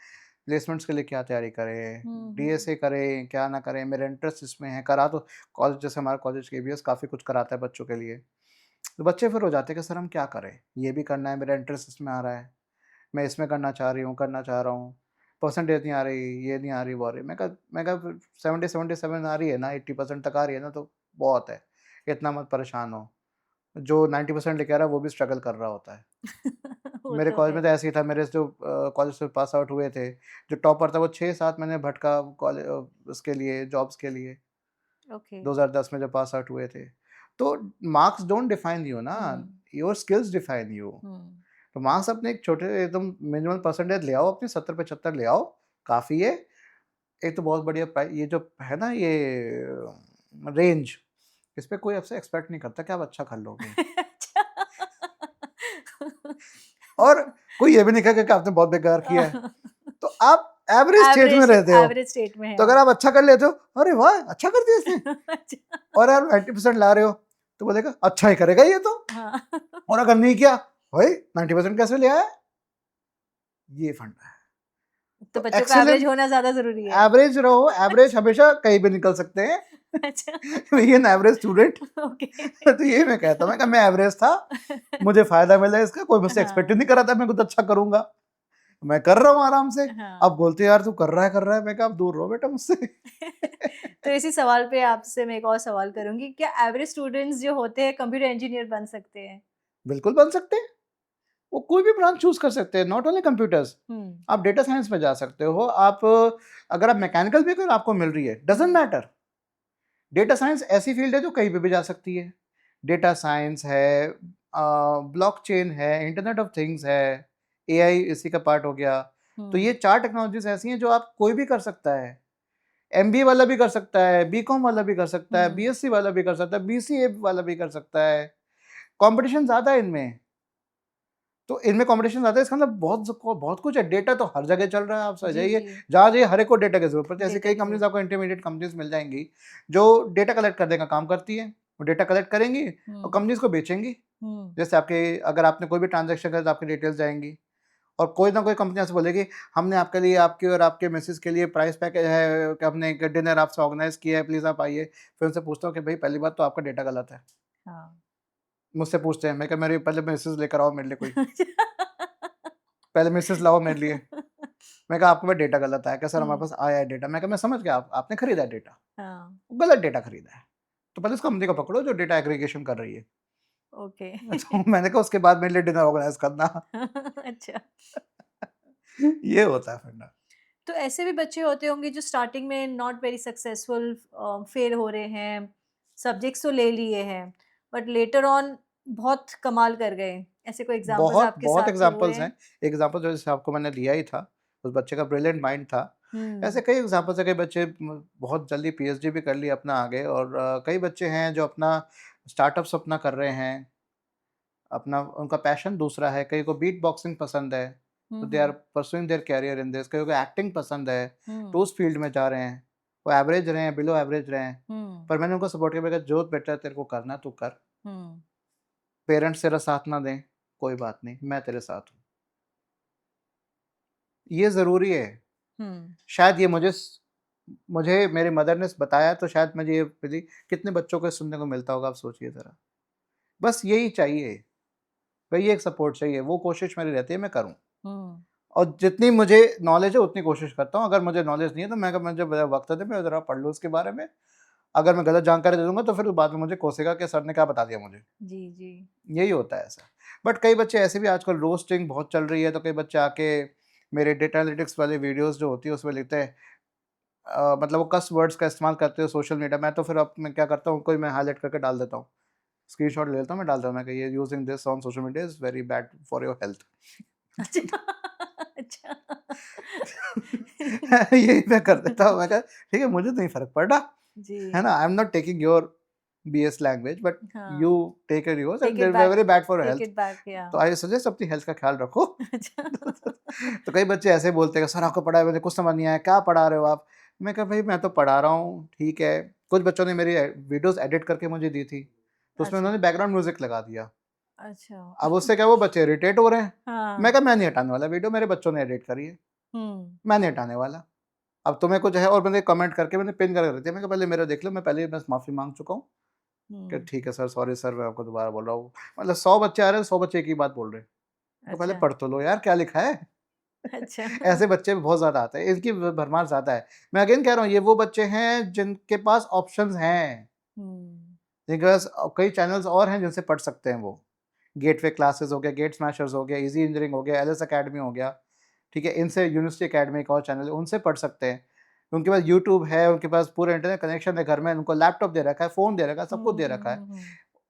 प्लेसमेंट्स के लिए क्या तैयारी करें, हुँ, हुँ। डीएसए करें, क्या ना करें, मेरा इंटरेस्ट इसमें है, करा तो कॉलेज, जैसे हमारा कॉलेज केबीएस काफ़ी कुछ कराता है बच्चों के लिए। तो बच्चे फिर हो जाते हैं कि सर हम क्या करें? ये भी करना है, मेरा इंटरेस्ट इसमें आ रहा है, मैं इसमें करना चाह रही हूँ, करना चाह रहा हूँ, परसेंटेज नहीं आ रही, ये नहीं आ रही, वो आ रही। मैं कहा फिर 70-77 आ रही है ना, 80% तक आ रही है ना, तो बहुत है, इतना मत परेशान हो। जो 90% लेके आ रहा है वो भी स्ट्रगल कर रहा होता है। वो मेरे तो कॉलेज है। में तो ऐसे ही था, मेरे जो कॉलेज से पास आउट हुए थे, जो टॉपर था वो 6-7 महीने भटका उसके लिए, जॉब्स के लिए, ओके। 2010 में जब पास आउट हुए थे। तो मार्क्स डोंट डिफाइन यू ना, hmm. Your skills define you. तो मार्क्स अपने एक छोटे एकदम मिनिमम परसेंटेज ले आओ, अपने 70-75 ले आओ, काफ़ी है। एक तो बहुत बढ़िया ये जो है ना ये रेंज, इस पे कोई आपसे एक्सपेक्ट नहीं करता कि आप अच्छा कर लोगे। अच्छा। और कोई ये भी नहीं कहेगा कि आपने बहुत बेकार किया है। तो आप एवरेज स्टेट में रहते हो। एवरेज स्टेट में है तो अगर आप अच्छा कर लेते हो, अरे वाह! अच्छा कर दिया इसने। अच्छा। और आप 90% ला रहे हो, तो बोलेगा अच्छा ही करेगा ये तो। हाँ। और अगर नहीं किया, भाई 90% कैसे ले आया? ये फंडा है। तो तो बच्चों का एवरेज एक्सीलेंट होना ज़्यादा ज़रूरी है। एवरेज रहो, एवरेज हमेशा कहीं भी निकल सकते हैं। अच्छा। Be an average student. Okay. तो ये मैं कहता हूँ, मैं कहा मैं एवरेज था, मुझे फ़ायदा मिला इसका, कोई मुझसे एक्सपेक्ट ही हाँ, नहीं कर रहा था मैं कुछ अच्छा करूँगा। मैं कर रहा हूँ आराम से। अब हाँ। बोलते हैं यार तू कर रहा है, मैं कहा आप दूर रहो बेटा मुझसे। तो इसी सवाल पे आपसे मैं एक और सवाल करूँगी, क्या एवरेज स्टूडेंट्स जो होते हैं कंप्यूटर इंजीनियर बन सकते हैं? बिल्कुल बन सकते हैं। वो कोई भी ब्रांच चूज़ कर सकते हैं, नॉट ओनली कंप्यूटर्स। हुँ, आप डेटा साइंस में जा सकते हो, आप अगर आप मैकेनिकल भी अगर आपको मिल रही है, doesn't hmm, matter. Data science ऐसी फील्ड है जो कहीं पे भी जा सकती है। डेटा साइंस है, ब्लॉकचेन है, इंटरनेट ऑफ थिंग्स है, एआई इसी का पार्ट हो गया। तो हुँ, ये 4 टेक्नोलॉजीज़ ऐसी हैं जो आप कोई भी कर सकता है। एमबीए वाला भी कर सकता है, बीकॉम वाला भी कर सकता है, हुँ, बीएससी वाला भी कर सकता है, बीसीए वाला भी कर सकता है। कॉम्पिटिशन ज़्यादा है इनमें। तो इनमें कॉम्पिटिशन ज़्यादा है, इसका मतलब बहुत कुछ है। डेटा तो हर जगह चल रहा है, आप जी, जाइए, जी, जहाँ जाइए हर एक को डेटा की ज़रूरत पड़ती है। ऐसी डेटा कई की कंपनीज़ ज़रूरत आपको इंटरमीडिएट कंपनीज़ मिल जाएँगी, जो डेटा कलेक्ट करने का काम करती हैं। वो डेटा कलेक्ट करेंगी और हुँ, कंपनीज़ को बेचेंगी। हुँ, जैसे आपके अगर आपने कोई भी ट्रांज़ैक्शन करा तो आपकी डिटेल्स जाएँगी और कोई ना कोई कंपनी आपसे बोलेगी, हमने आपके लिए, आपके और आपके मिसेज़ के लिए प्राइस पैकेज है कि हमने एक डिनर आपसे ऑर्गेनाइज़ किया है, प्लीज़ आप आइए। फिर उनसे पूछता हूँ कि भई पहली बात तो आपका डेटा गलत है। हाँ। मुझसे पूछते हैं, मैं कहा मेरी पहले मिसेज़ लेकर आओ मेरे लिए कोई। पहले मिसेज़ लाओ मेरे लिए। मैं कहा आपके पास डेटा गलत आया। कहा सर हमारे हुँ, पास आया है डेटा। मैं कहा मैं समझ गया, आपने खरीदा है डेटा, हाँ, गलत डेटा खरीदा है। तो पहले उस कंपनी को पकड़ो जो डेटा एग्रीगेशन कर रही है। ओके। तो मैंने कहा उसके बाद मेरे लिए डिनर ऑर्गेनाइज़ करना। अच्छा। ये होता है फंडा। तो ऐसे भी बच्चे होते होंगे जो स्टार्टिंग में नॉट वेरी सक्सेसफुल फेल हो रहे हैं, सब्जेक्ट्स तो ले लिए हैं, बट लेटर ऑन बहुत कमाल कर गए। ऐसे कोई एग्ज़ाम्पल्स बहुत, आपके बहुत साथ से हुए एग्ज़ाम्पल्स हैं? हैं। एग्ज़ाम्पल जो जैसे आपको मैंने दिया ही था, उस बच्चे का ब्रिलियंट माइंड था। ऐसे हुँ, कई एग्ज़ाम्पल्स हैं, कई बच्चे बहुत जल्दी पीएचडी भी कर ली अपना आगे और कई बच्चे हैं जो अपना स्टार्टअप्स अपना कर रहे हैं। अपना उनका पैशन दूसरा है, कई को बीट बॉक्सिंग पसंद है, हुँ, तो they are hmm, pursuing their career in this, कईयों को एक्टिंग पसंद है, तो हुँ, उस फील्ड में जा रहे हैं। वो एवरेज रहे हैं, बिलो एवरेज रहे हैं, हुँ, पर मैंने उनको सपोर्ट किया, मैंने कहा जो बेटा तेरे को करना है तू कर। हुँ, पेरेंट्स तेरा साथ ना दें, कोई बात नहीं, मैं तेरे साथ हूँ। ये ज़रूरी है। हुँ, शायद ये मुझे मेरी मदर ने बताया तो शायद मुझे ये मिली, कितने बच्चों को सुनने को मिलता होगा आप सोचिए ज़रा। बस यही चाहिए, वही एक सपोर्ट चाहिए, वो कोशिश मेरी रहती है मैं करूँ। हुँ, और जितनी मुझे नॉलेज है उतनी कोशिश करता हूँ, अगर मुझे नॉलेज नहीं है तो मैं, अगर मुझे वक़्त दे मैं ज़रा पढ़ लूँ उसके बारे में। अगर मैं गलत जानकारी दे दूँगा तो फिर बाद में मुझे कोसेगा कि सर ने क्या बता दिया मुझे। जी, जी, यही होता है ऐसा। बट कई बच्चे ऐसे भी, आजकल रोस्टिंग बहुत चल रही है, तो कई बच्चे आके मेरे डेटा एनालिटिक्स वाली वीडियोज़ जो होती है उसमें लिखते हैं, मतलब वो कस वर्ड्स का इस्तेमाल करते हो सोशल मीडिया। मैं तो फिर अब मैं क्या करता हूँ, उनको ही मैं हाइलाइट करके डाल देता हूँ। स्क्रीनशॉट ले लेता हूँ, मैं डाल देता हूँ, मैं कहा ये using this on social media is very bad for your health. अच्छा, अच्छा। यही मैं कर देता हूँ, मैं कहा ठीक है मुझे तो नहीं फ़र्क पड़ रहा, है जी, ना? I am not taking your BS language but you हाँ, take it yours and take they it are back very bad for your take health. It back या तो आई सजेस्ट अपनी हेल्थ का ख्याल रखो। अच्छा। तो कई बच्चे ऐसे बोलते हैं सर आपको पढ़ा है, मुझे कुछ समझ नहीं आया, क्या पढ़ा रहे हो आप? मैं कहा भाई मैं तो पढ़ा रहा हूँ, ठीक है। कुछ बच्चों ने मेरी वीडियोज़ एडिट करके मुझे दी थी, तो उसमें अच्छा, उन्होंने बैकग्राउंड म्यूज़िक लगा दिया। अच्छा। अब उससे क्या वो बच्चे इरिटेट हो रहे हैं। मैं हाँ, कहा मैं नहीं हटाने वाला वीडियो, मेरे बच्चों ने एडिट करी है, हुँ, मैं नहीं हटाने वाला। अब तुम्हें कुछ है, और मैंने कमेंट करके मैंने पिन करके रख दिया, मैंने कहा पहले मेरा देख लो, मैं पहले ही बस माफ़ी माँग चुका हूँ कि हुँ, ठीक है सर, सॉरी सर, मैं आपको दोबारा बोल रहा हूँ। मतलब 100 बच्चे आ रहे हैं, 100 बच्चे एक ही बात बोल रहे हैं। तो पहले अच्छा, पढ़ तो लो यार क्या लिखा है? अच्छा। ऐसे बच्चे बहुत ज़्यादा आते हैं, इनकी भरमार ज़्यादा है। मैं अगेन कह रहा हूँ ये वो बच्चे हैं जिनके पास ऑप्शंस हैं, हुँ, जिनके पास कई चैनल्स और हैं जिनसे पढ़ सकते हैं वो। गेटवे क्लासेस हो गया, गेट स्मैशर्स हो गया, ईज़ी इंजीनियरिंग हो गया, एलएस अकेडमी हो गया, ठीक है? इनसे यूनिवर्सिटी अकेडमी एक और चैनल है, उनसे पढ़ सकते हैं। उनके पास यूट्यूब है, उनके पास पूरा इंटरनेट कनेक्शन है घर में, उनको लैपटॉप दे रखा है, फ़ोन दे रखा है, सब कुछ हुँ, दे हुँ, रखा है। हुँ, हुँ।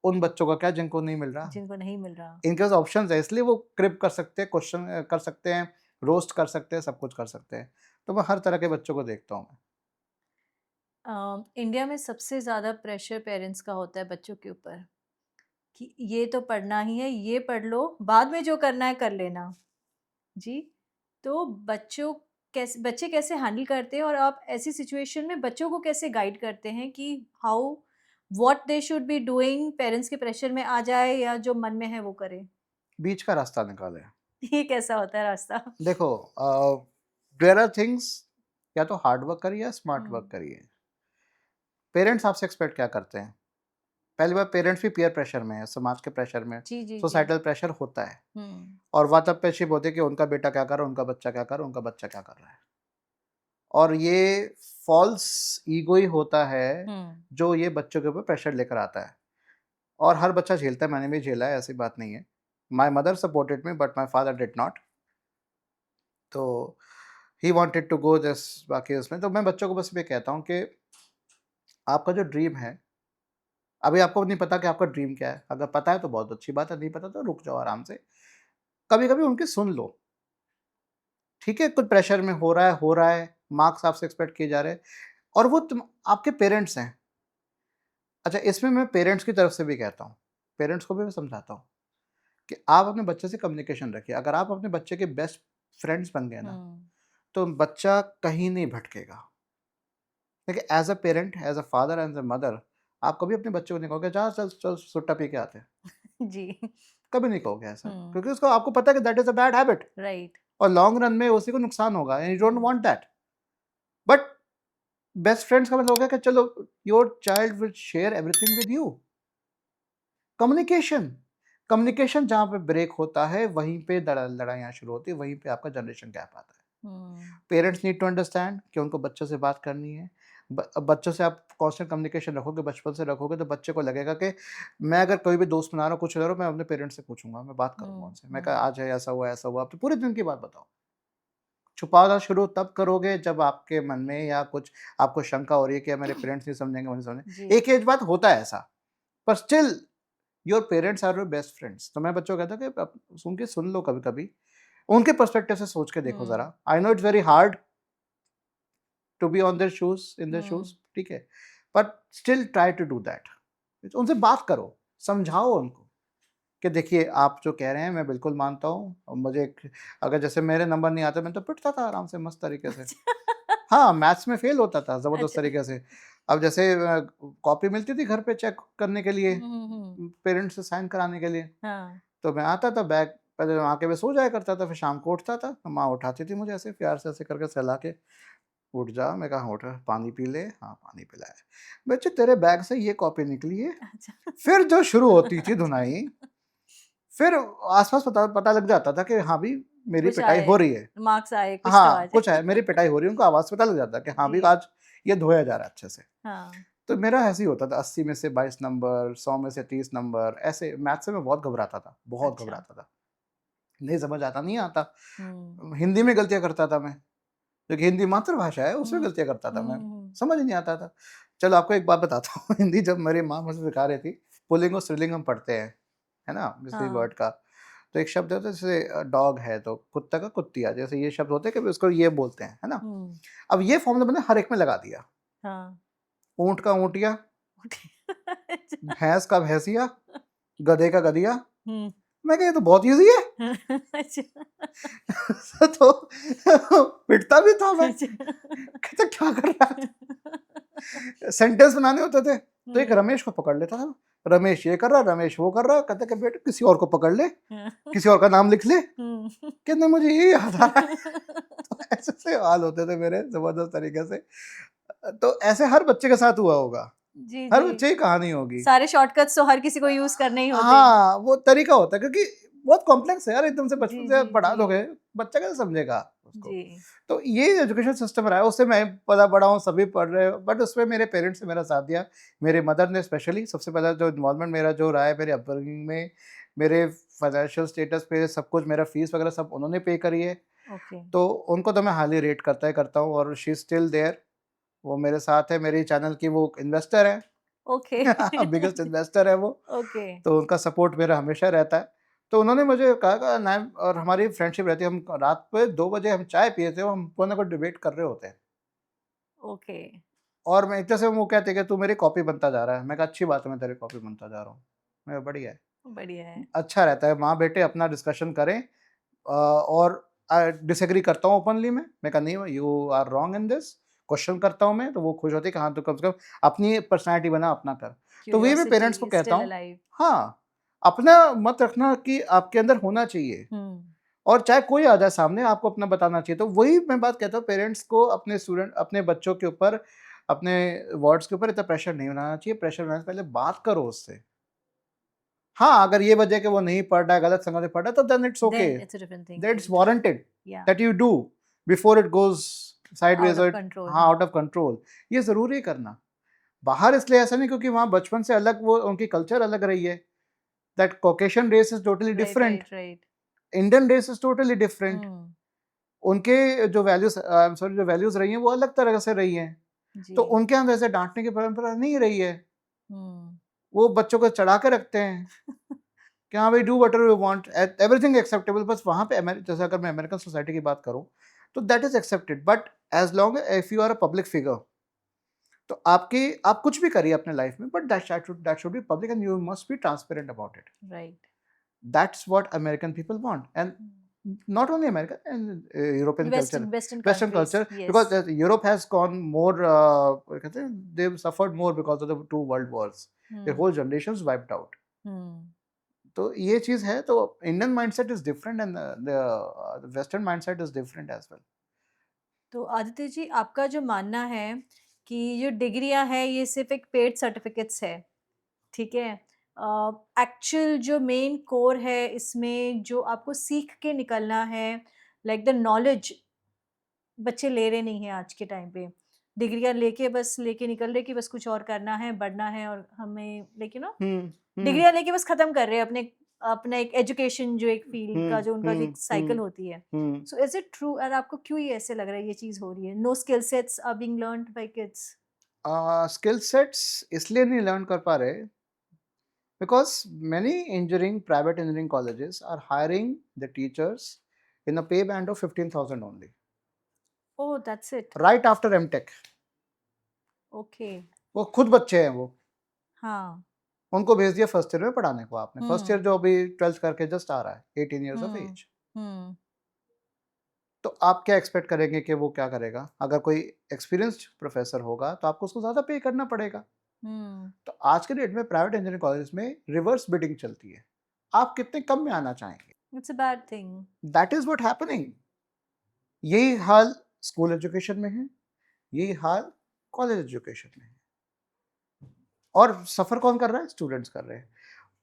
उन बच्चों का क्या जिनको नहीं मिल रहा? जिनको नहीं मिल रहा। इनके पास ऑप्शंस है, इसलिए वो क्रिप कर सकते हैं, क्वेश्चन कर सकते हैं, रोस्ट कर सकते हैं, सब कुछ कर सकते हैं। तो मैं हर तरह के बच्चों को देखता हूँ मैं। इंडिया में सबसे ज़्यादा प्रेशर पेरेंट्स का होता है बच्चों के ऊपर कि ये तो पढ़ना ही है, ये पढ़ लो, बाद में जो करना है कर लेना। जी, तो बच्चे कैसे हैंडल करते हैं और आप ऐसी सिचुएशन में बच्चों को कैसे गाइड करते हैं कि how what they should be doing, parents के प्रेशर में आ जाए या जो मन में है वो करे? बीच का रास्ता निकालें। ये कैसा होता है रास्ता? देखो देयर आर थिंग्स, या तो हार्ड वर्क करिए या स्मार्ट वर्क हुँ। करिए। पेरेंट्स आपसे एक्सपेक्ट क्या करते हैं? पहली बार पेरेंट्स भी पीयर प्रेशर में है, समाज के प्रेशर में, जी, जी, जी। सोसाइटल प्रेशर होता है। हुँ। और वातअपेक्षित होते हैं कि उनका बेटा क्या कर रहा है, उनका बच्चा क्या कर रहा है, उनका बच्चा क्या कर रहा है। और ये फॉल्स ईगो ही होता है हुँ। जो ये बच्चों के ऊपर प्रेशर लेकर आता है। और हर बच्चा झेलता है, मैंने भी झेला है, ऐसी बात नहीं है। My mother supported me but my father did not. तो he wanted to go this, बाकी उसमें तो मैं बच्चों को बस ये कहता हूँ कि आपका जो ड्रीम है, अभी आपको नहीं पता कि आपका ड्रीम क्या है। अगर पता है तो बहुत अच्छी बात है, नहीं पता तो रुक जाओ आराम से। कभी-कभी उनकी सुन लो। ठीक है, कुछ प्रेशर में हो रहा है, मार्क्स आपसे एक्सपेक्ट किए जा रहे हैं और वो तुम आपके पेरेंट्स हैं। अच्छा, इसमें मैं पेरेंट्स की तरफ से भी कहता हूँ, पेरेंट्स को भी मैं समझाता हूँ कि आप अपने बच्चे से कम्युनिकेशन रखिए। अगर आप अपने बच्चे के बेस्ट फ्रेंड्स बन गए ना, हुँ। तो बच्चा कहीं नहीं भटकेगा। देखिए, as a parent, as a father, as a mother, आप कभी अपने बच्चे को नहीं कहोगे, जा चल चल सुट्टा पी के आते हैं। जी। कभी नहीं कहोगे ऐसा, हुँ। क्योंकि उसको आपको पता है कि that is a bad habit right. और लॉन्ग रन में उसी को नुकसान होगा and you don't hmm. Want that. But best friends का मतलब हो गया कि चलो your child will share everything with you. Communication, communication जहाँ पे ब्रेक होता है वहीं पे लड़ाइयाँ शुरू होती है, वहीं पे आपका जनरेशन गैप आता है। हुँ। पेरेंट्स नीड टू अंडरस्टैंड कि उनको बच्चों से बात करनी है। बच्चों से आप कांस्टेंट कम्युनिकेशन रखोगे, बचपन से रखोगे, तो बच्चे को लगेगा कि मैं अगर कोई भी दोस्त बना रहा हूँ, कुछ हो रहा हो, मैं अपने पेरेंट्स से पूछूंगा, मैं बात करूंगा हुँ। उनसे। मैं कहा हुँ। आज है ऐसा हुआ, आप तो पूरे दिन की बात बताओ। छुपाना शुरू तब करोगे जब आपके मन में या कुछ आपको शंका हो रही है कि यार मेरे पेरेंट्स नहीं समझेंगे, वो नहीं जी। समझेंगे। एक एज बाद होता है ऐसा, पर still your parents are your best friends. तो मैं बच्चों को कहता हूँ कि उनकी सुन लो कभी कभी, उनके पर्सपेक्टिव से सोच के देखो हुँ। जरा। I know it's very hard to be on their shoes, in their shoes, हुँ। ठीक है, but still try to do that. उनसे बात करो, समझाओ उनको कि देखिए आप जो कह रहे हैं मैं बिल्कुल मानता हूँ, और मुझे अगर जैसे मेरे नंबर नहीं आते मैं तो पिटता था आराम से मस्त तरीके से। अच्छा। हाँ, मैथ्स में फेल होता था ज़बरदस्त अच्छा। तरीके से। अब जैसे कॉपी मिलती थी घर पे चेक करने के लिए, हुँ, हुँ, हुँ। पेरेंट्स से साइन कराने के लिए, हाँ। तो मैं आता था, बैग पहले आके मैं सो जाया करता था, फिर शाम को उठता था, तो माँ उठाती थी मुझे ऐसे प्यार से ऐसे करके सहला के, "उठ जा।" मैं कहा, "हाँ, उठ, पानी पी ले।" हाँ, पानी पिलाया। "बच्चे तेरे बैग से ये कॉपी निकली है।" अच्छा। फिर जो शुरू होती थी अच्छा। धुनाई, फिर आस-पास पता पता लग जाता था कि हाँ भी मेरी कुछ पिटाई आए, हो रही है। मार्क्स आए, कुछ तो आ हाँ, कुछ जाए। है, मेरी पिटाई हो रही है, उनको आवाज़ से पता लग जाता है कि हाँ भी जी। आज ये धोया जा रहा है अच्छे से। हाँ। तो मेरा ऐसे ही होता था, 80 में से 22 नंबर, 100 में से 30 नंबर, ऐसे मैथ्स से मैं बहुत घबराता था, बहुत अच्छा। घबराता था। नहीं समझ आता, नहीं आता। हुँ। हिंदी में गलतियाँ करता था मैं, क्योंकि हिंदी मातृभाषा है, उसमें हुँ। गलतियाँ करता था हुँ, मैं, हुँ, हुँ। समझ ही नहीं आता था। चलो आपको एक बात बताता हूँ हिंदी जब मेरी माँ मुझे सिखा रही थी, पुल्लिंग और स्त्रीलिंग हम पढ़ते हैं, है ना? किसी हाँ। वर्ड का, तो एक शब्द होता है जैसे डॉग है तो कुत्ता का कुत्तिया, जैसे ये शब्द होते हैं कि उसको ये बोलते हैं, है ना? हुँ। अब ये फ़ॉर्मूला मैंने हर एक में लगा दिया। हाँ। ऊँट का ऊँटिया, अच्छा। भैंस का भैंसिया, गधे का गधिया। हुँ। मैं कहा ये तो बहुत ईज़ी है। अच्छा। तो पिटता भी था मैं। अच्छा। कहता क्या कर रहा है? सेंटेंस बनाने होते थे, तो एक हुँ। रमेश को पकड़ लेता था। रमेश ये कर रहा, रमेश वो कर रहा। कहता कि बेटा किसी और को पकड़ ले, हाँ। किसी और का नाम लिख ले। हुँ। कहते मुझे ये याद आ रहा है। तो ऐसे हाल होते थे मेरे ज़बरदस्त तरीके से। तो ऐसे हर बच्चे के साथ हुआ होगा। जी, हर जी। बच्चे की कहानी होगी। सारे शॉर्टकट्स तो हर किसी को यूज़ करने ही होते हैं। हाँ, वो तरीका होता है, क्योंकि बहुत कॉम्प्लेक्स है यार, एकदम से जी, बचपन से जी, पढ़ा जी। दोगे, बच्चा कैसे समझेगा उसको? जी। तो ये एजुकेशन सिस्टम रहा है, उससे मैं पला बड़ा हूँ, सभी पढ़ रहे हैं, बट उसमें मेरे पेरेंट्स ने मेरा साथ दिया। मेरे मदर ने स्पेशली सबसे पहला जो इन्वॉल्वमेंट मेरा जो रहा है मेरे अपब्रिंगिंग में, मेरे फाइनेंशियल स्टेटस पे सब कुछ, मेरा फीस वगैरह सब उन्होंने पे करी है। ओके। तो उनको तो मैं हाईली रेट करता ही करता हूँ, और शी इज़ स्टिल देयर। वो मेरे साथ है, मेरे चैनल की वो इन्वेस्टर हैं। ओके। बिगेस्ट इन्वेस्टर है वो, ओके। तो उनका सपोर्ट मेरा हमेशा रहता है। तो उन्होंने मुझे कहा नाम, और हमारी फ्रेंडशिप रहती है, हम रात को 2 बजे हम चाय पिए थे, हम कोई ना कोई डिबेट कर रहे होते हैं। ओके। और मैं एक तरह से वो कहते हैं कि तू मेरी कॉपी बनता जा रहा है। मैं कहा अच्छी बात है, मैं तेरी कॉपी बनता जा रहा हूँ। मैं कहा बढ़िया है। बढ़िया है। अच्छा रहता है माँ-बेटे अपना डिस्कशन करें, और डिसएग्री करता हूँ ओपनली मैं। मैं कहा नहीं, you are wrong in this. Question करता हूँ मैं, तो वो खुश होती है कि हाँ, तू कम से कम अपनी पर्सनैलिटी बना, अपना कर। तो वही मैं क्यूरियोसिटी पेरेंट्स को इज़ कहता स्टिल हूँ, अलाइव। हाँ, अपना मत रखना कि आपके अंदर होना चाहिए, हुँ। और चाहे कोई आ जाए सामने, आपको अपना बताना चाहिए। तो वही मैं बात कहता हूँ, पेरेंट्स को अपने बच्चों के ऊपर, अपने वर्ड्स के ऊपर इतना प्रेशर नहीं बनाना चाहिए। प्रेशर बनाने से पहले बात करो उससे। हाँ, अगर ये वजह है कि वो नहीं पढ़ रहा है, गलत संगत में पढ़ रहा है, तो then it's okay, then it's a different thing, that's right? Warranted, या that you do before it goes out sideways, off और कंट्रोल, हाँ, हाँ। Out of control. ये ज़रूरी है करना। बाहर इसलिए ऐसा नहीं क्योंकि वहाँ बचपन से अलग, वो उनकी कल्चर अलग रही है। That Caucasian race is totally right, different, right, right. Indian race is totally different. हुँ। उनके जो वैल्यूज़, आई एम सॉरी, जो वैल्यूज़ रही हैं, वो अलग तरह से रही हैं। तो जी। उनके यहाँ वैसे डाँटने की परंपरा नहीं रही है। हुँ। वो बच्चों को चढ़ा के रखते हैं कि हाँ भाई, do whatever you want, everything acceptable. बस वहाँ पे जैसे अगर मैं अमेरिकन सोसाइटी की बात करूँ, तो that is accepted, but as long if you are a public figure, तो आप कुछ भी करिए अपने लाइफ में, but that should be public, and you must be transparent about it. Right. That's what American people want, and hmm. not only American, and European western culture, western Western countries, culture, yes. because Europe has gone more. क्या कहते हैं, they've suffered more because of the two world wars. Their hmm. whole generations wiped out. हुँ। तो ये चीज़ है, तो Indian mindset is different, and the Western mindset is different as well. तो आदित्य जी, आपका जो मानना है कि जो डिग्रियाँ हैं ये सिर्फ़ एक पेड सर्टिफ़िकेट्स है, ठीक है? एक्चुअल जो मेन कोर है इसमें जो आपको सीख के निकलना है, लाइक द नॉलेज बच्चे ले रहे नहीं हैं आज के टाइम पे। डिग्रियाँ लेके बस लेके निकल रहे कि बस कुछ और करना है, बढ़ना है और हमें लाइक हुँ, हुँ, डिग्रियाँ लेके बस खत्म कर रहे हैं अपना एक एजुकेशन जो एक फ़ील्ड हुँ, का जो उनका जो हुँ, एक साइकिल हुँ, होती है। हुँ। सो इज़ इट ट्रू और आपको क्यों ये ऐसे लग रहा है ये चीज़ हो रही है? No skill sets are being learned by kids? Skill sets इसलिए नहीं लर्न कर पा रहे, because many engineering private engineering colleges are hiring the teachers in a pay band of 15,000 only, oh that's it. right after MTech. Okay. वो खुद बच्चे हैं वो, हाँ। उनको भेज दिया फर्स्ट ईयर में पढ़ाने को आपने, फर्स्ट ईयर हुँ। जो अभी 12th करके जस्ट आ रहा है, 18 ईयर्स ऑफ हुँ। एज। हुँ। तो आप क्या एक्सपेक्ट करेंगे कि वो क्या करेगा? अगर कोई एक्सपीरियंस्ड प्रोफेसर होगा तो आपको उसको ज़्यादा पे करना पड़ेगा। हुँ। तो आज के डेट में प्राइवेट इंजीनियरिंग कॉलेज में रिवर्स बिडिंग चलती है, आप कितने कम में आना चाहेंगे? It's a bad thing. That is what happening. यही हाल स्कूल एजुकेशन में है, यही हाल कॉलेज एजुकेशन में है, और सफ़र कौन कर रहा है? स्टूडेंट्स कर रहे हैं।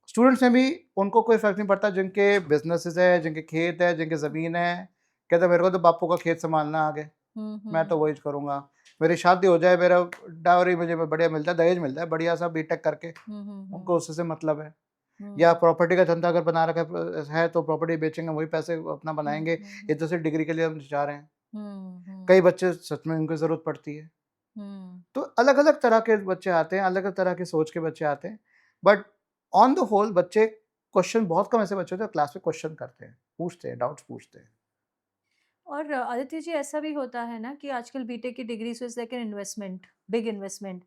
स्टूडेंट्स में भी उनको कोई फ़र्क नहीं पड़ता, जिनके बिज़नेसेस है, जिनके खेत है, जिनकी ज़मीन है, कहते हैं मेरे को तो बापू का खेत संभालना आ गया, हुँ, मैं तो हुँ। वही करूँगा। मेरी शादी हो जाए, मेरा डावरी मुझे बढ़िया मिलता है, दहेज मिलता है बढ़िया-सा बीटेक करके, हुँ, हुँ, उनको हुँ। उसी से मतलब है। या हुँ। प्रॉपर्टी का धंधा अगर बना रखा है तो प्रॉपर्टी बेचेंगे, वही पैसे अपना हुँ, बनाएँगे, हुँ, हुँ। इधर से डिग्री के लिए हम जा रहे हैं। हुँ, कई हुँ। बच्चे सच में उनको ज़रूरत पड़ती है। हुँ। तो अलग-अलग तरह के बच्चे आते हैं, अलग-अलग तरह की सोच के बच्चे आते हैं। बट ऑन द होल बच्चे क्वेश्चन, बहुत कम ऐसे बच्चे होते हैं क्लास में क्वेश्चन करते हैं, पूछते हैं, डाउट्स पूछते हैं। और आदित्य जी ऐसा भी होता है ना कि आजकल बीटेक की degree is like an investment, big investment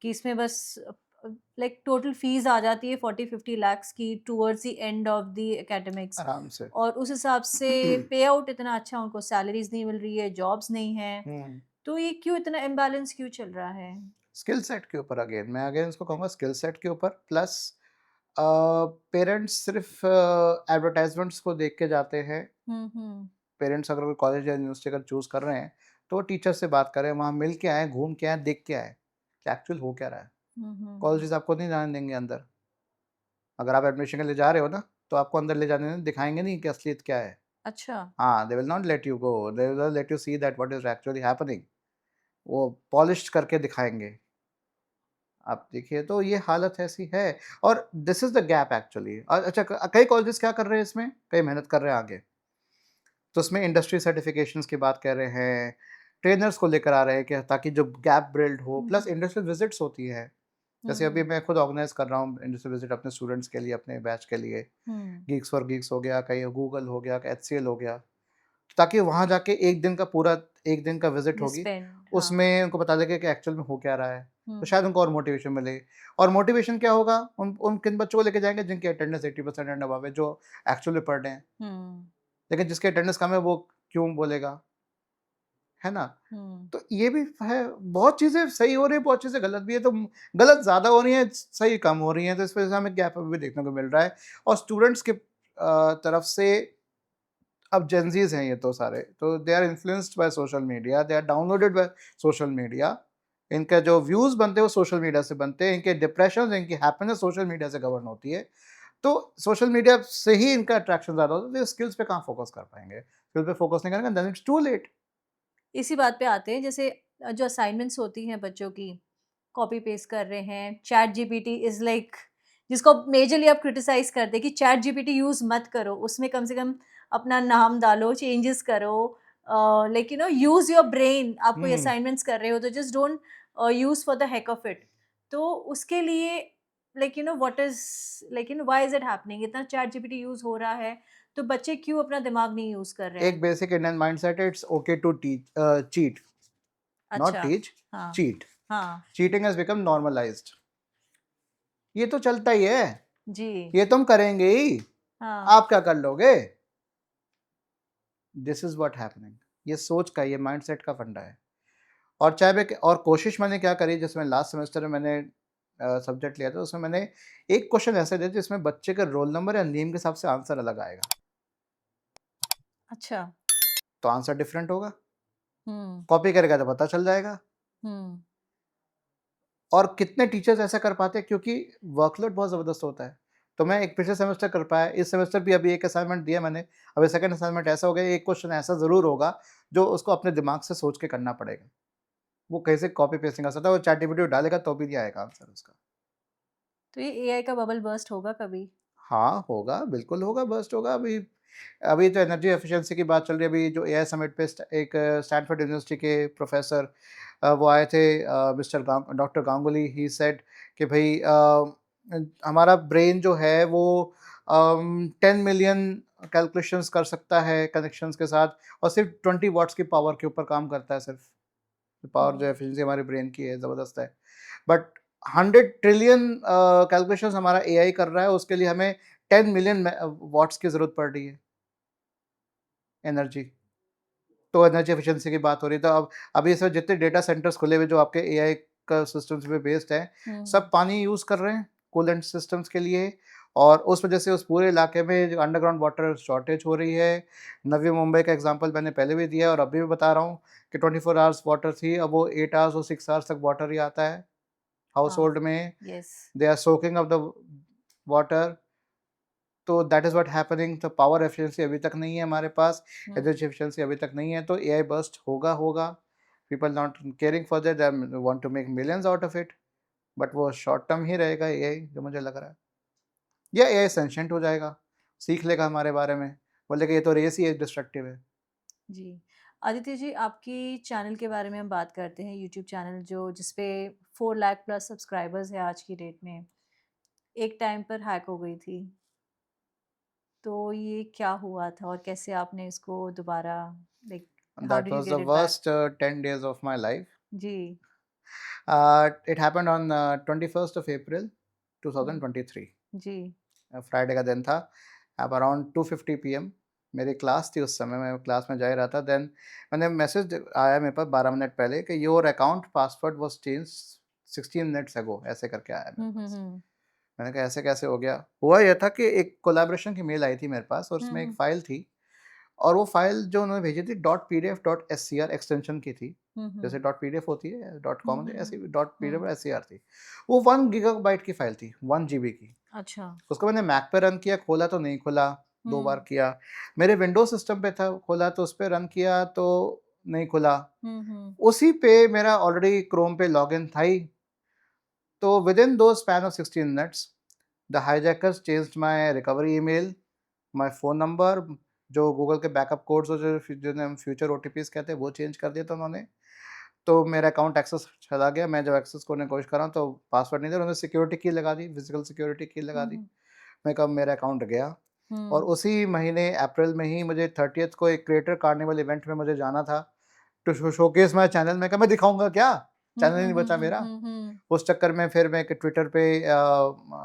कि इसमें बस लाइक टोटल फीस आ जाती है 40-50 लाख्स की towards the end of the academics आराम से। और उस हिसाब से पे आउट इतना अच्छा उनको सैलरीज़ नहीं मिल रही है, जॉब्स नहीं हैं। हुँ। तो ये क्यों इतना इम्बैलेंस क्यों चल रहा है? स्किल सेट के ऊपर मैं अगेन इसको कहूँगा स्किल सेट के ऊपर, प्लस अ, पेरेंट्स सिर्फ़ एडवर्टाइज़मेंट्स को देख के जाते हैं। हुँ, हुँ। पेरेंट्स अगर कोई कॉलेज या यूनिवर्सिटी अगर चूज़ कर रहे हैं, तो वो टीचर से बात करें, वहाँ मिल के आएँ, घूम के आएँ, देख के आएँ, कि एक्चुअल हो क्या रहा है। हुँ, हुँ, हुँ। कॉलेजेस आपको नहीं जाने देंगे अंदर। अगर आप एडमिशन के लिए जा रहे हो ना, तो आपको अंदर ले जाने दिखाएँगे नहीं कि असलियत क्या है। अच्छा। हाँ, they will not let you go, they will let you see that what is actually happening. वो पॉलिश्ड करके दिखाएँगे। आप देखिए, तो ये हालत ऐसी है, और this is the gap actually. अच्छा, कई कॉलेजेस क्या कर रहे हैं इसमें, कई मेहनत कर रहे हैं आगे। तो उसमें इंडस्ट्री सर्टिफिकेशंस की बात कर रहे हैं, ट्रेनर्स को लेकर आ रहे हैं कि ताकि जो गैप बिल्ड हो, हुँ, प्लस हुँ। इंडस्ट्रियल विजिट्स होती हैं। जैसे अभी हुँ, मैं खुद ऑर्गेनाइज कर रहा हूँ इंडस्ट्रियल विजिट अपने स्टूडेंट्स के लिए, अपने बैच के लिए। हुँ, गीक्स फॉर गीक्स हो गया, कहीं गूगल हो गया, एचसीएल हो गया, ताकि वहाँ जाके 1 दिन का पूरा 1 दिन का विज़िट ये होगी, स्पेंड हाँ, उसमें उनको पता लगे कि एक्चुअल में हो क्या रहा है, तो हुँ, शायद उनको और मोटिवेशन मिले। और मोटिवेशन क्या होगा? उन किन बच्चों को लेके जाएँगे जिनकी अटेंडेंस 80% एंड अबव है, जो एक्चुअल में पढ़ रहे हैं। हुँ, लेकिन जिसकी अटेंडेंस कम है वो क्यों बोलेगा, है ना? हुँ, तो ये भी है, बहुत चीज़ें सही हो रही हैं, बहुत चीज़ें गलत भी है, तो गलत ज़्यादा हो रही हैं, सही कम हो रही हैं, तो इस वजह से हमें गैप अभी भी देखने को मिल रहा है। और स्टूडेंट्स के तरफ से, अब जेनज़ीज़ हैं ये तो सारे, तो they are influenced by social media, they are downloaded by social media. इनका जो व्यूज़ बनते हैं वो सोशल मीडिया से बनते हैं, इनके डिप्रेशंस, इनकी हैप्पीनेस सोशल मीडिया से गवर्न होती है। तो सोशल मीडिया से ही इनका अट्रैक्शन ज़्यादा होता है, तो ये स्किल्स पे कहाँ फ़ोकस कर पाएँगे? स्किल पे फ़ोकस नहीं करेंगे देन इट्स टू लेट। इसी बात पे आते हैं जैसे जो असाइनमेंट्स होती हैं बच्चों की, कॉपी पेस्ट कर रहे हैं, चैट जीपीटी इज़ लाइक जिसको मेजरली आप क्रिटिसाइज़ करते हैं कि चैट जीपीटी यूज़ मत करो, उसमें कम से कम अपना नाम डालो, चेंजेस करो लाइक यूज़ योर ब्रेन आप कोई हुँ। असाइनमेंट्स कर रहे हो तो just don't use for the heck of it. तो उसके लिए like what is like why is it happening? इतना चैट जीपीटी यूज़ हो रहा है, तो बच्चे क्यों अपना दिमाग नहीं यूज़ कर रहे एक हैं? बेसिक इंडियन माइंडसेट है, it's okay to cheat, not अच्छा, टीच, हाँ, चीट। हाँ, चीटिंग हैज़ बिकम नॉर्मलाइज्ड। ये तो चलता ही है, जी, ये तुम करेंगे ही, हाँ, आप क्या कर लोगे? This is what happening. ये सोच का, ये माइंडसेट का फंडा है। और चाहे मैं और कोशिश मैंने क्या करी, जिसमें लास्ट सेमेस्टर में मैंने सब्जेक्ट लिया था, उसमें मैंने एक क्वेश्चन ऐसे दिया जिसमें बच्चे का रोल नंबर या नेम के हिसाब से आंसर अलग आएगा, अच्छा, तो आंसर डिफरेंट होगा। हुँ, कॉपी करेगा तो पता चल जाएगा। हुँ, और कितने टीचर्स ऐसा कर पाते हैं, क्योंकि वर्कलोड बहुत ज़बरदस्त होता है। तो मैं एक पिछले सेमेस्टर कर पाया, इस सेमेस्टर भी अभी एक असाइनमेंट दिया मैंने, अभी सेकंड असाइनमेंट ऐसा हो गया, एक क्वेश्चन ऐसा ज़रूर होगा जो उसको अपने दिमाग से सोच के करना पड़ेगा। वो कहीं से कॉपी पेस्ट नहीं कर सकता, वो चैटजीपीटी में डालेगा तो भी नहीं आएगा आंसर उसका। तो ये एआई का बबल बर्स्ट होगा कभी? हाँ, होगा, बिल्कुल होगा, बर्स्ट होगा। अभी अभी तो एनर्जी एफिशिएंसी की बात चल रही है, अभी जो एआई समिट पे एक स्टैनफोर्ड यूनिवर्सिटी के प्रोफ़ेसर वो आए थे, mister doctor Ganguly, he said कि भई हमारा ब्रेन जो है वो 10 मिलियन कैलकुलेशंस कर सकता है कनेक्शंस के साथ, और सिर्फ़ 20 वॉट्स की पावर के ऊपर काम करता है सिर्फ़। पावर जो हुँ, एफिशिएंसी हमारे ब्रेन की है, ज़बरदस्त है। बट 100 ट्रिलियन कैलकुलेशंस हमारा एआई कर रहा है, उसके लिए हमें 10 मिलियन वॉट्स की ज़रूरत पड़ रही है एनर्जी। तो एनर्जी एफिशिएंसी की बात हो रही है, तो अब अभी इस वक़्त जितने डेटा सेंटर्स खुले हुए जो आपके एआई का सिस्टम्स पे बेस्ड हैं, सब हुँ, पानी यूज़ कर रहे हैं कूलेंट सिस्टम्स के लिए, और उस वजह से उस पूरे इलाके में जो अंडरग्राउंड वाटर शॉर्टेज हो रही है। नवी मुंबई का एग्ज़ाम्पल मैंने पहले भी दिया है और अभी भी बता रहा हूँ कि 24 आवर्स वाटर थी, अब वो 8 आवर्स और 6 आवर्स तक वाटर ही आता है हाँ, हाउसहोल्ड में। Yes, they are soaking up the water, तो दैट इज़ व्हाट हैपनिंग। तो पावर एफिशिएंसी अभी तक नहीं है हमारे पास, हुँ, एनर्जी एफिशिएंसी अभी तक नहीं है, तो एआई बर्स्ट होगा होगा। People not caring for that, they want to make millions out of it, but वो शॉर्ट टर्म ही रहेगा एआई, जो मुझे लग रहा है। या एआई सेंशिएंट हो जाएगा, सीख लेगा हमारे बारे में, बोलेगा ये तो रेस ही है, डिस्ट्रक्टिव है। जी। आदित्य जी, आपकी चैनल के बारे में हम बात करते हैं, यूट्यूब चैनल जो जिस पे 4 लाख प्लस सब्सक्राइबर्स हैं आज की डेट में, एक टाइम पर हैक हो गई थी। तो ये क्या हुआ था और कैसे आपने इसको दोबारा like how that did you was the get it back? Worst 10 days of my life. जी, it happened on 21st of April hmm, 2023। जी, फ्राइडे का दिन था। अब अराउंड 2:50 पीएम मेरी क्लास थी, उस समय मैं क्लास में जा ही रहा था। देन मैंने मैसेज आया मेरे पास 12 मिनट पहले कि your account password was changed 16 minutes ago, ऐसे करके आया मेरे हुँ, हुँ, पास। हुँ, मैंने कहा ऐसे कैसे हो गया? हुआ ये था कि एक कोलैबोरेशन की मेल आई थी मेरे पास, और हुँ, उसमें एक हुँ, फ़ाइल थी, और वो फ़ाइल जो उन्होंने भेजी थी .pdf.scr एक्सटेंशन की थी। हुँ, हुँ, जैसे .pdf होती है, हुँ, .com, हुँ, ऐसे हुँ, ही हुँ, .pdf.scr थी। वो 1 गीगाबाइट की फ़ाइल थी, 1 जीबी की। अच्छा, उसको मैंने मैक पे रन किया, खोला तो नहीं खुला, 2 बार हुँ, किया। मेरे विंडोज़ सिस्टम पे था, खोला तो उसपे रन किया तो नहीं खुला। हुँ, हुँ, उसी पे मेरा ऑलरेडी क्रोम पे लॉगिन था ही, तो विदिन दो span of 16 minutes the hijackers changed my recovery email, my phone number, जो गूगल के बैकअप कोड्स और जो जिन्हें हम फ्यूचर ओटीपीज़ कहते हैं, वो चेंज कर दिया था उन्होंने। तो मेरा अकाउंट एक्सेस चला गया, मैं जब एक्सेस करने की कोशिश कर रहा हूँ तो पासवर्ड नहीं था, उन्होंने सिक्योरिटी की लगा दी, फिजिकल सिक्योरिटी की लगा हुँ, दी। हुँ। मैं कहा मेरा अकाउंट गया। और हुँ। उसी महीने अप्रैल में ही मुझे 30th को एक क्रिएटर कार्निवल इवेंट में मुझे जाना था, टू शोकेस माय चैनल। मैं कहा मैं दिखाऊँगा क्या? हुँ, चैनल ही हुँ, नहीं हुँ, बचा हुँ, मेरा। हुँ, हुँ। उस चक्कर में फिर मैं एक ट्विटर पे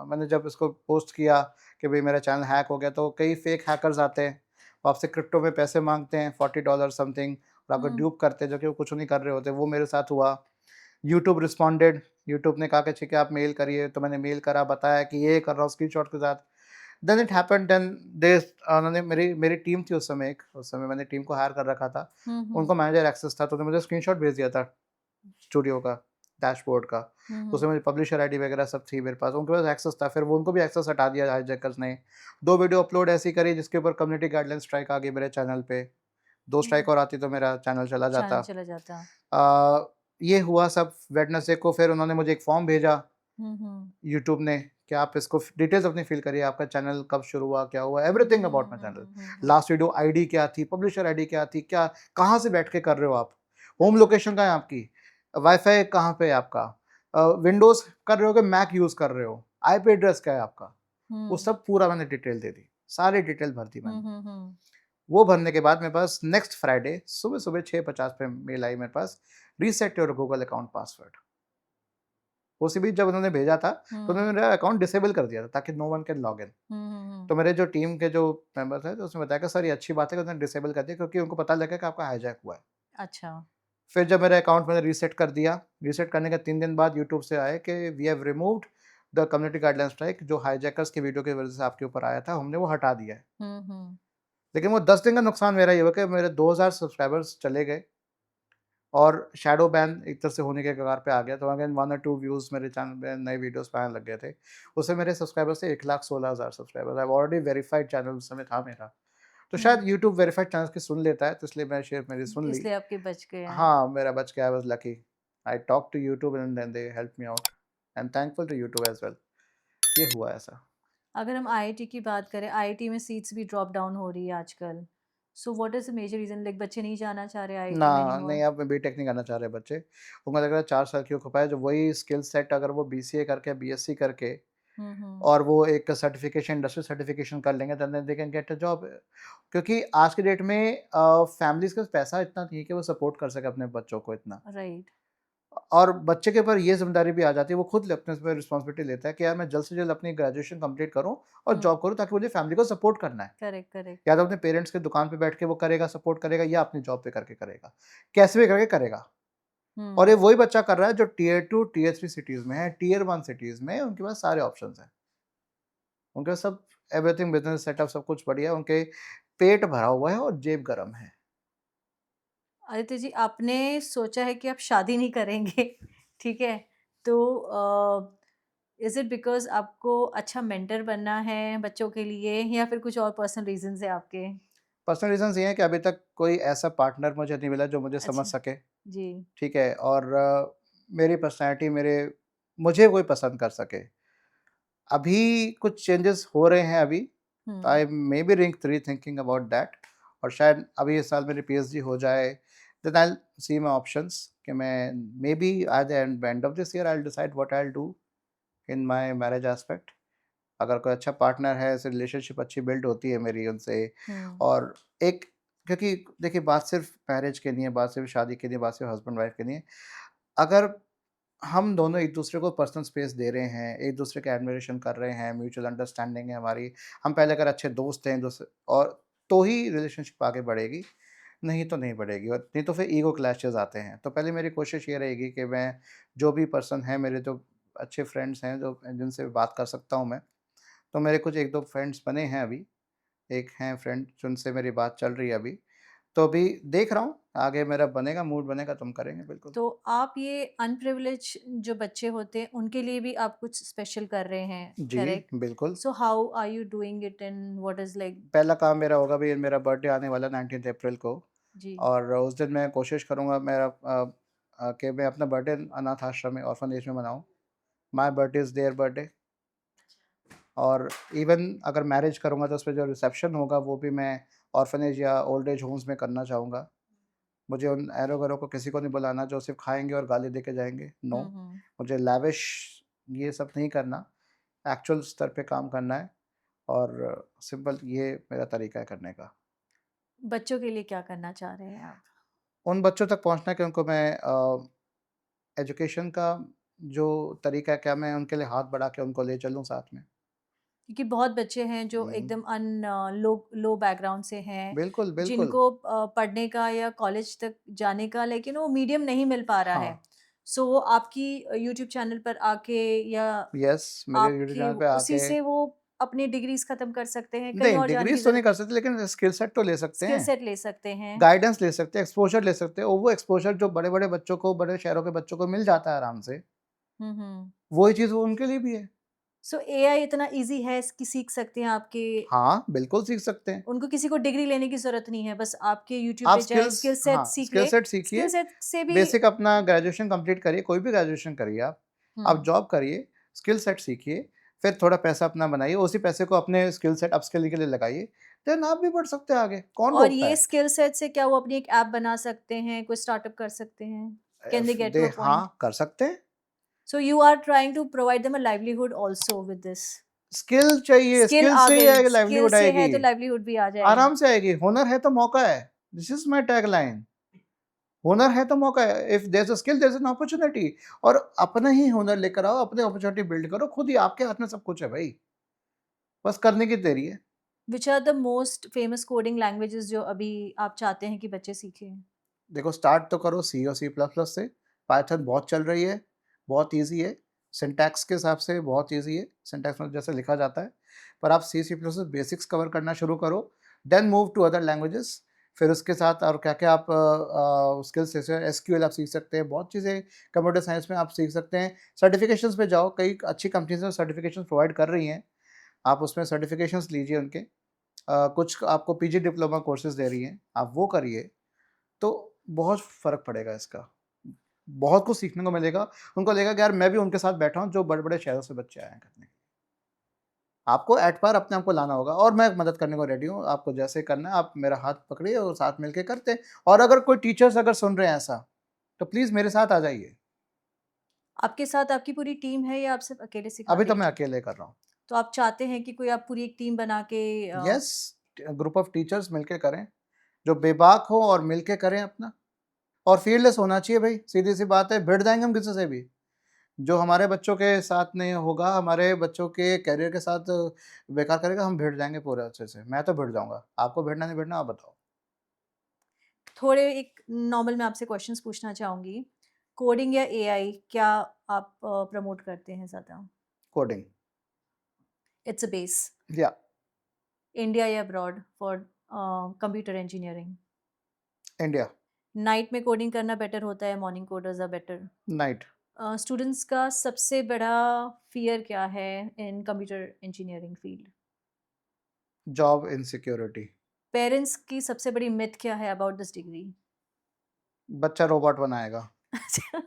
मैंने जब इसको पोस्ट किया कि भई मेरा चैनल हैक हो गया, तो कई फेक हैकर्स आते हैं, वो आपसे क्रिप्टो में पैसे माँगते हैं $40 समथिंग, और आपको हुँ। ड्यूप करते हैं, जो कि वो कुछ नहीं कर रहे होते। वो मेरे साथ हुआ। यूट्यूब रिस्पॉन्डेड, यूट्यूब ने कहा कि ठीक है आप मेल करिए, तो मैंने मेल करा, बताया कि ये कर रहा हूँ स्क्रीनशॉट के साथ। Then it happened, then they उन्होंने मेरी मेरी टीम थी उस समय, उस समय मैंने टीम को हायर कर रखा था। हुँ, हुँ। उनको मैनेजर एक्सेस था, तो उन्होंने मुझे स्क्रीनशॉट भेज दिया था स्टूडियो का, डैशबोर्ड का। हुँ, उसमें हुँ। मुझे पब्लिशर आईडी वगैरह सब थी मेरे पास, उनके पास एक्सेस था। फिर वो उनको भी एक्सेस हटा दिया हाईजैकर्स ने। 2 वीडियो अपलोड ऐसी करी जिसके ऊपर कम्युनिटी गाइडलाइन स्ट्राइक आ गई मेरे चैनल पे। 2 स्ट्राइक हुँ। और आती तो मेरा चैनल चला जाता। चैनल चला जाता। ये हुआ सब वेडनेसडे को, फिर उन्होंने मुझे एक फॉर्म भेजा हुँ, हुँ। यूट्यूब ने कि आप इसको डिटेल्स अपनी फिल करिए, आपका चैनल कब शुरू हुआ, क्या हुआ, hmm, everything hmm, about my hmm, channel. Hmm, hmm, hmm. Last video ID क्या थी, पब्लिशर आईडी क्या थी, क्या कहाँ से बैठ के कर रहे हो आप, होम लोकेशन कहाँ है आपकी, वाईफाई कहाँ पे है आपका, विंडोज कर रहे हो कि मैक यूज कर रहे हो, आईपी एड्रेस क्या है आपका, वो हुँ। सब पूरा मैंने डिटेल दे दी, सारी डिटेल भर दी हुँ, मैंने। हुँ, हुँ। वो भरने के बाद मेरे पास नेक्स्ट फ्राइडे सुबह सुबह 6:50 पे मेल आई मेरे पास, reset your Google account password. उसी बीच जब उन्होंने भेजा था, तो हुँ। उन्होंने मेरा अकाउंट डिसेबल कर दिया था ताकि no one can log in. हुँ, हुँ, हुँ। तो मेरे जो टीम के जो मेंबर्स हैं, तो उसने बताया कि सर ये अच्छी बात है कि उन्होंने डिसेबल कर दिया, क्योंकि उनको पता लगा कि आपका हाईजैक हुआ है। अच्छा। फिर जब मेरा अकाउंट मैंने रीसेट कर दिया, रीसेट करने के 3 दिन बाद यूट्यूब से आए कि we have removed the community guideline strike, जो हाईजैकर्स की वीडियो की वजह से आपके ऊपर आया था, हमने वो हटा दिया है। हुँ, हुँ। लेकिन वो 10 दिन का नुकसान मेरा ये हुआ कि मेरे 2000 सब्सक्राइबर्स चले गए, और शैडो बैन एक तरह से होने के कगार पे आ गया। तो अगेन 1 और 2 व्यूज़ मेरे चैनल पे नए वीडियोज़ पे आने लग गए थे। उससे मेरे सब्सक्राइबर्स थे 1,16,000 subscribers. I have already verified channel उस समय था मेरा। तो शायद हुँ। यूट्यूब वेरिफाइड चैनल्स की सुन लेता है, तो इसलिए मैं शेयर मेरी सुन ली। इसलिए आपके बच गए हैं। हाँ, मेरा बच गया, I was lucky. I talked to YouTube and then they helped me out. I am thankful to YouTube as well. ये हुआ ऐसा। अगर हम आईआईटी की बात करें, आईआईटी में सीट्स भी ड्रॉप डाउन हो रही है आजकल। So what is the major reason, like बच्चे नहीं जाना चाह रहे ना, आईआईटी में नहीं एनीमोर? अब बीटेक नहीं करना चाह रहे बच्चे। उनको लग रहा है 4 साल क्यों खपाए, जो वही स्किल सेट अगर वो बीसीए करके, बीएससी करके, हुँ, हुँ। और वो एक सर्टिफिकेशन, इंडस्ट्रियल सर्टिफिकेशन कर लेंगे, then they can get a job. क्योंकि आज की डेट में फैमिलीज़ के पास पैसा इतना नहीं है कि वो सपोर्ट कर सके अपने बच्चों को इतना। राइट। और बच्चे के ऊपर ये ज़िम्मेदारी भी आ जाती है, वो खुद अपने पे रिस्पॉन्सिबिलिटी लेता है कि यार मैं जल्द से जल्द अपनी ग्रेजुएशन कंप्लीट करूँ और हुँ। जॉब करूँ, ताकि मुझे फैमिली को सपोर्ट करना है। Correct, correct. या तो अपने पेरेंट्स के दुकान पे बैठ के वो करेगा, सपोर्ट करेगा, या अपनी जॉब पे करके करेगा। कैसे भी करके करेगा। और ये हुँ। वही बच्चा कर रहा है जो टियर 2, टियर 3 सिटीज़ में है, टियर 1 सिटीज़ में उनके पास सारे ऑप्शंस हैं। उनके पास सब एवरीथिंग, बिज़नेस सेटअप सब कुछ बढ़िया है, उनके पेट भरा हुआ है और जेब गरम है। आदित्य जी, आपने सोचा है कि आप शादी नहीं करेंगे, ठीक है? तो इज़ इट बिकॉज़ आपको अच्छा मेंटर बनना है बच्चों के लिए, या फिर कुछ और पर्सनल रीज़न्स हैं आपके? पर्सनल रीज़न्स ये हैं कि अभी तक कोई ऐसा पार्टनर मुझे नहीं मिला जो मुझे समझ अच्छा। सके, जी। ठीक है? और मेरी पर्सनैलिटी मुझे कोई पसंद कर सके। अभी कुछ चेंजेस हो रहे हैं अभी, hmm. I may be rethinking about that, और शायद अभी इस साल मेरी पीएचडी हो जाए, then I will see my options कि मैं may be at the end of this year I will decide what I will do in my marriage aspect. अगर कोई अच्छा पार्टनर है, ऐसे रिलेशनशिप अच्छी बिल्ड होती है मेरी उनसे, हुँ। और एक, क्योंकि देखिए बात सिर्फ मैरिज की नहीं है, बात सिर्फ शादी की नहीं है, बात सिर्फ हस्बैंड वाइफ की नहीं है। अगर हम दोनों एक-दूसरे को पर्सनल स्पेस दे रहे हैं, एक-दूसरे का एडमिरेशन कर रहे हैं, म्यूचुअल अंडरस्टैंडिंग है हमारी, हम पहले अगर अच्छे दोस्त हैं दूसरे, और तो ही रिलेशनशिप आगे बढ़ेगी, नहीं तो नहीं बढ़ेगी, और नहीं तो फिर ईगो क्लैशेज़ आते हैं। तो पहले मेरी कोशिश ये रहेगी कि मैं जो भी पर्सन है, मेरे जो अच्छे फ्रेंड्स हैं, जो जिनसे बात कर सकता हूँ मैं, तो मेरे कुछ 1-2 फ्रेंड्स बने हैं अभी। एक हैं फ्रेंड जिनसे मेरी बात चल रही है अभी। तो अभी देख रहा हूँ, आगे मेरा बनेगा, मूड बनेगा तो हम करेंगे बिल्कुल। तो आप ये अनप्रिविलेज जो बच्चे होते हैं, उनके लिए भी आप कुछ स्पेशल कर रहे हैं, जी, करेक्ट? बिल्कुल। So how are you doing it, and what is like? पहला काम मेरा होगा, भई मेरा बर्थडे आने वाला है 19th अप्रैल को, जी। और उस दिन मैं कोशिश करूँगा कि मैं अपना बर्थडे अनाथ आश्रम में, ऑर्फनेज में मनाऊँ। My birthday is their birthday. और इवन अगर मैरिज करूँगा तो उसपे जो रिसेप्शन होगा वो भी मैं ऑर्फनेज या ओल्ड एज होम्स में करना चाहूँगा। मुझे उन एरो-गैरो को किसी को नहीं बुलाना जो सिर्फ़ खाएँगे और गाली दे के जाएँगे, नो। हुँ, हुँ। मुझे लैविश ये सब नहीं करना, एक्चुअल स्तर पे काम करना है और सिंपल ये मेरा तरीका है करने का। बच्चों के लिए क्या करना चाह रहे हैं आप? उन बच्चों तक पहुँचना कि उनको मैं एजुकेशन का जो तरीका है, क्या मैं उनके लिए हाथ बढ़ा के उनको ले चलूँ साथ में? क्योंकि बहुत बच्चे हैं जो हुँ, एकदम लो लो बैकग्राउंड से हैं, बिल्कुल, बिल्कुल। जिनको पढ़ने का या कॉलेज तक जाने का लेकिन वो मीडियम नहीं मिल पा रहा हाँ, है। सो वो आपकी यूट्यूब चैनल पर आके या यस, मेरे यूट्यूब आपके चैनल पे उसी आके से वो अपनी डिग्रीज़ ख़त्म कर सकते हैं, कहीं नहीं, और जाने की डिग्रीज़ तो नहीं ज़रूरत कर सकते लेकिन स्किल सेट तो ले सकते स्किल हैं, सेट ले सकते हैं। गाइडेंस ले सकते हैं, एक्सपोज़र ले सकते हैं और वो एक्सपोज़र जो बड़े-बड़े बच्चों को, बड़े शहरों के बच्चों को मिल जाता है आराम से, हुँ, हुँ। वही चीज़ वो उनके लिए भी है। सो एआई इतना ईज़ी है कि सीख सकते हैं आपके हाँ, बिल्कुल सीख सकते हैं। उनको किसी को डिग्री लेने की ज़रूरत नहीं है, बस आपके यूट्यूब आप पे जाएँ, स्किल्स स्किल सेट हाँ, सीख स्किल ले। सेट स्किल सीखिए, सेट से भी बेसिक अपना ग्रेजुएशन कंप्लीट करिए, कोई भी ग्रेजुएशन करिए आप। आप हुँ। जॉब करिए, स्किल सेट सीखिए, फिर थोड़ा पैसा अपना बनाइए, उसी पैसे को अपने स्किल सेट अपस्किल के लिए लगाइए, देन आप भी बढ़ सकते हैं आगे, कौन और रोकता ये है? स्किल सेट से क्या वो अपनी एक ऐप बना सकते हैं, कोई स्टार्टअप कर सकते हैं? Can they get to a point? हाँ, कर सकते हैं। So you are trying to provide them a livelihood also with this. Skill चाहिए, स्किल स्किल आ से ही गई, आगे स्किल लाइवलीहुड से आएगी, है तो लाइवलीहुड भी आ जाएगा। आराम से आएगी, हुनर है तो मौका है। This is my tagline. हुनर है तो मौका है, if there is a skill there is an opportunity और अपना ही हुनर लेकर आओ, अपनी अपॉर्च्युनिटी बिल्ड करो, खुद ही आपके हाथ में सब कुछ है भाई, बस करने की देरी है। Which are the most famous coding languages जो अभी आप चाहते हैं कि बच्चे सीखें? देखो स्टार्ट तो करो सी और सी प्लस प्लस से, पाइथन बहुत चल रही है, बहुत ईज़ी है, सिंटैक्स के हिसाब से बहुत ईज़ी है, सिंटैक्स में जैसे लिखा जाता है, पर आप C, C plus plus basics cover करना शुरू करो, then move to other languages, फिर उसके साथ और क्या-क्या आप स्किल्स जैसे एसक्यूएल आप सीख सकते हैं, बहुत चीज़ें कंप्यूटर साइंस में आप सीख सकते हैं, सर्टिफिकेशंस पे जाओ, कई अच्छी कंपनीज़ हैं सर्टिफिकेशंस प्रोवाइड कर रही हैं, आप उसमें सर्टिफिकेशंस लीजिए उनके, कुछ आपको पीजी डिप्लोमा कोर्सेज़ दे रही हैं, आप वो करिए, तो बहुत फ़र्क पड़ेगा इसका। बहुत कुछ सीखने को मिलेगा, उनको लगेगा कि यार मैं भी उनके साथ बैठा हूँ जो बड़े-बड़े शहरों से बच्चे आए हैं करने। आपको एट पार अपने आप को लाना होगा और मैं मदद करने को रेडी हूँ, आपको जैसे करना है आप मेरा हाथ पकड़िए और साथ मिलके करते हैं और अगर कोई टीचर्स अगर सुन रहे हैं ऐसा, तो प्लीज़ मेरे साथ आ जाइए। आपके साथ आपकी पूरी टीम है या आप सिर्फ़ अकेले अभी सिखाते तो मैं हैं? अकेले कर रहा हूँ। तो आप चाहते हैं कि कोई आप पूरी एक टीम बना के येस, ग्रुप ऑफ टीचर्स मिलके करें, जो बेबाक हो और मिलके करें अपना और फ़ियरलेस होना चाहिए भई, सीधी-सी बात है, भिड़ जाएँगे हम किसी से भी। जो हमारे बच्चों के साथ नहीं होगा, हमारे बच्चों के करियर के साथ बेकार करेगा, हम भिड़ जाएँगे पूरे अच्छे से। मैं तो भिड़ जाऊँगा। आपको भिड़ना नहीं भिड़ना आप बताओ? थोड़े एक नॉर्मल मैं आपसे क्वेश्चंस पूछना चाहूँगी। कोडिंग या एआई क्या आप प्रमोट करते हैं ज़्यादा? कोडिंग इट्स अ बेस या इंडिया या abroad for computer engineering? India, night में कोडिंग करना बेटर होता है, morning coders are better? Night, students का सबसे बड़ा फ़ियर क्या है in computer engineering field? Job insecurity, parents की सबसे बड़ी मिथ क्या है अबाउट दिस डिग्री? बच्चा रोबोट बनाएगा। अच्छा।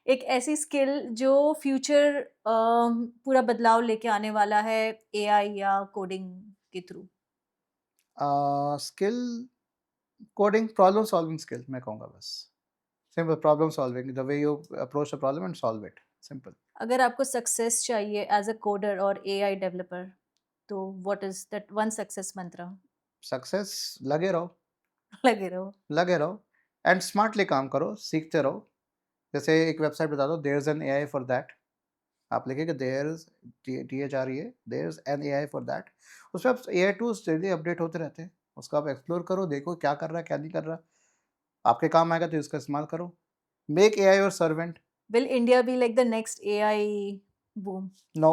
एक ऐसी स्किल जो फ्यूचर पूरा बदलाव लेके आने वाला है एआई या कोडिंग के through. Skill coding problem solving skill मैं कहूँगा बस। Simple problem solving, the way you approach the problem and solve it, simple. अगर आपको सक्सेस चाहिए एज़ अ कोडर और एआई डेवलपर, तो what is that one success मंत्र? सक्सेस लगे रहो, लगे रहो। लगे रहो एंड स्मार्टली काम करो, सीखते रहो। जैसे एक वेबसाइट बता दो there is an AI for that. आप लिखेंगे there is THREA there is an AI for that. उसमें आप एआई टूल्स डेली अपडेट होते रहते हैं। उसको आप एक्सप्लोर करो, देखो क्या कर रहा है, क्या नहीं कर रहा। आपके काम आएगा तो इसका इस्तेमाल करो। Make AI your servant. Will India be like the next AI boom? No,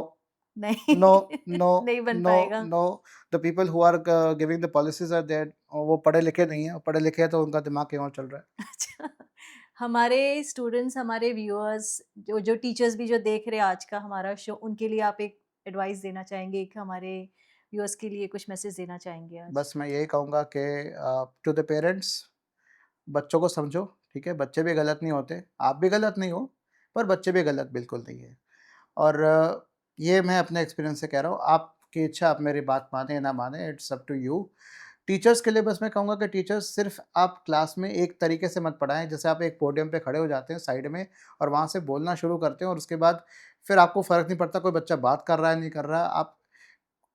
नहीं, नो, नो, नहीं बन नो, पाएगा। No. The people who are giving the policies are there वो पढ़े लिखे नहीं हैं, पढ़े लिखे हैं तो उनका दिमाग कहीं और चल रहा है। अच्छा, हमारे स्टूडेंट्स, हमारे व्यूअर्स जो जो टीचर्स भी जो देख रहे हैं आज का हमारा शो, उनके लिए आप एक एडवाइस देना चाहेंगे? एक हमारे व्यूअर्स के लिए कुछ मैसेज देना चाहेंगे आज? बस मैं यही कहूँगा कि टू द पेरेंट्स बच्चों को समझो, ठीक है? बच्चे भी गलत नहीं होते, आप भी गलत नहीं हो, पर बच्चे भी गलत बिल्कुल नहीं है। और ये मैं अपने एक्सपीरियंस से कह रहा हूँ, आपकी इच्छा आप मेरी बात मानें या ना मानें, it's up to you. Teachers के लिए बस मैं कहूँगा कि टीचर्स सिर्फ आप क्लास में एक तरीके से मत पढ़ाएँ, जैसे आप एक पोडियम पे खड़े हो जाते हैं साइड में और वहाँ से बोलना शुरू करते हैं और उसके बाद फिर आपको फ़र्क नहीं पड़ता कोई बच्चा बात कर रहा है, नहीं कर रहा। आप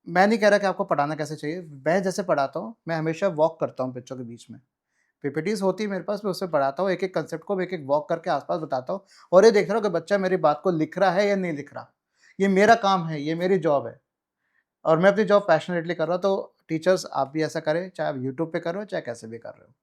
मैं नहीं कह रहा कि आपको पढ़ाना कैसे चाहिए, मैं जैसे पढ़ाता हूँ, मैं हमेशा वॉक करता हूँ बच्चों के बीच में। पीपीटीज़ होती है मेरे पास, मैं उससे पढ़ाता हूँ, एक-एक कांसेप्ट को मैं एक-एक वॉक करके आस-पास बताता हूँ और ये देख रहा हूँ कि बच्चा मेरी बात को लिख रहा है या नहीं लिख रहा। ये मेरा काम है, ये मेरी जॉब है और मैं अपनी जॉब पैशनेटली कर रहा हूँ, तो टीचर्स आप भी ऐसा करें, चाहे आप यूट्यूब पे कर रहे हो, चाहे कैसे भी कर रहे हो।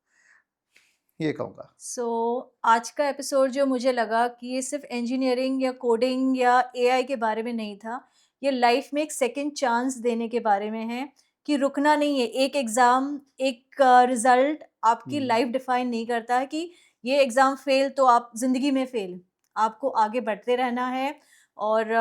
ये कहूँगा। सो आज का एपिसोड जो मुझे लगा कि ये सिर्फ इंजीनियरिंग या कोडिंग या एआई के बारे में नहीं था, ये लाइफ में एक सेकंड चांस देने के बारे में है कि रुकना नहीं है। एक एग्ज़ाम, एक रिज़ल्ट आपकी हुँ, लाइफ डिफ़ाइन नहीं करता है कि ये एग्ज़ाम फ़ेल तो आप ज़िंदगी में फ़ेल। आपको आगे बढ़ते रहना है और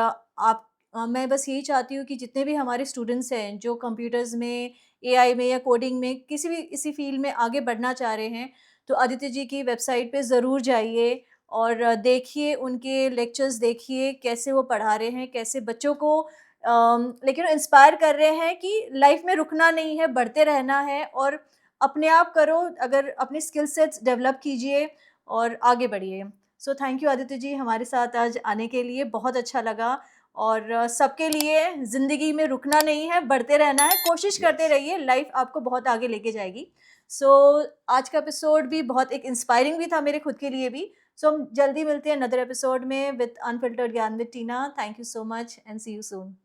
मैं बस यही चाहती हूँ कि जितने भी हमारे स्टूडेंट्स हैं जो कंप्यूटर्स में, एआई में या कोडिंग में किसी भी इसी फ़ील्ड में आगे बढ़ना चाह रहे हैं, तो आदित्य जी की वेबसाइट पे ज़रूर जाइए और देखिए उनके लेक्चर्स देखिए, कैसे वो पढ़ा रहे हैं, कैसे बच्चों को लेकिन इंस्पायर कर रहे हैं कि लाइफ में रुकना नहीं है, बढ़ते रहना है और अपने आप करो, अगर अपने स्किल सेट्स डेवलप कीजिए और आगे बढ़िए। So thank you Aditya ji हमारे साथ आज आने के लिए, बहुत अच्छा लगा और सबके लिए ज़िंदगी में रुकना नहीं है, बढ़ते रहना है, कोशिश करते यस। रहिए, लाइफ आपको बहुत आगे लेके जाएगी। सो आज का एपिसोड भी बहुत एक इंस्पायरिंग भी था मेरे खुद के लिए भी। सो हम जल्दी मिलते हैं अनदर एपिसोड में विद अनफिल्टर्ड ज्ञान with Tina. Thank you so much and see you soon.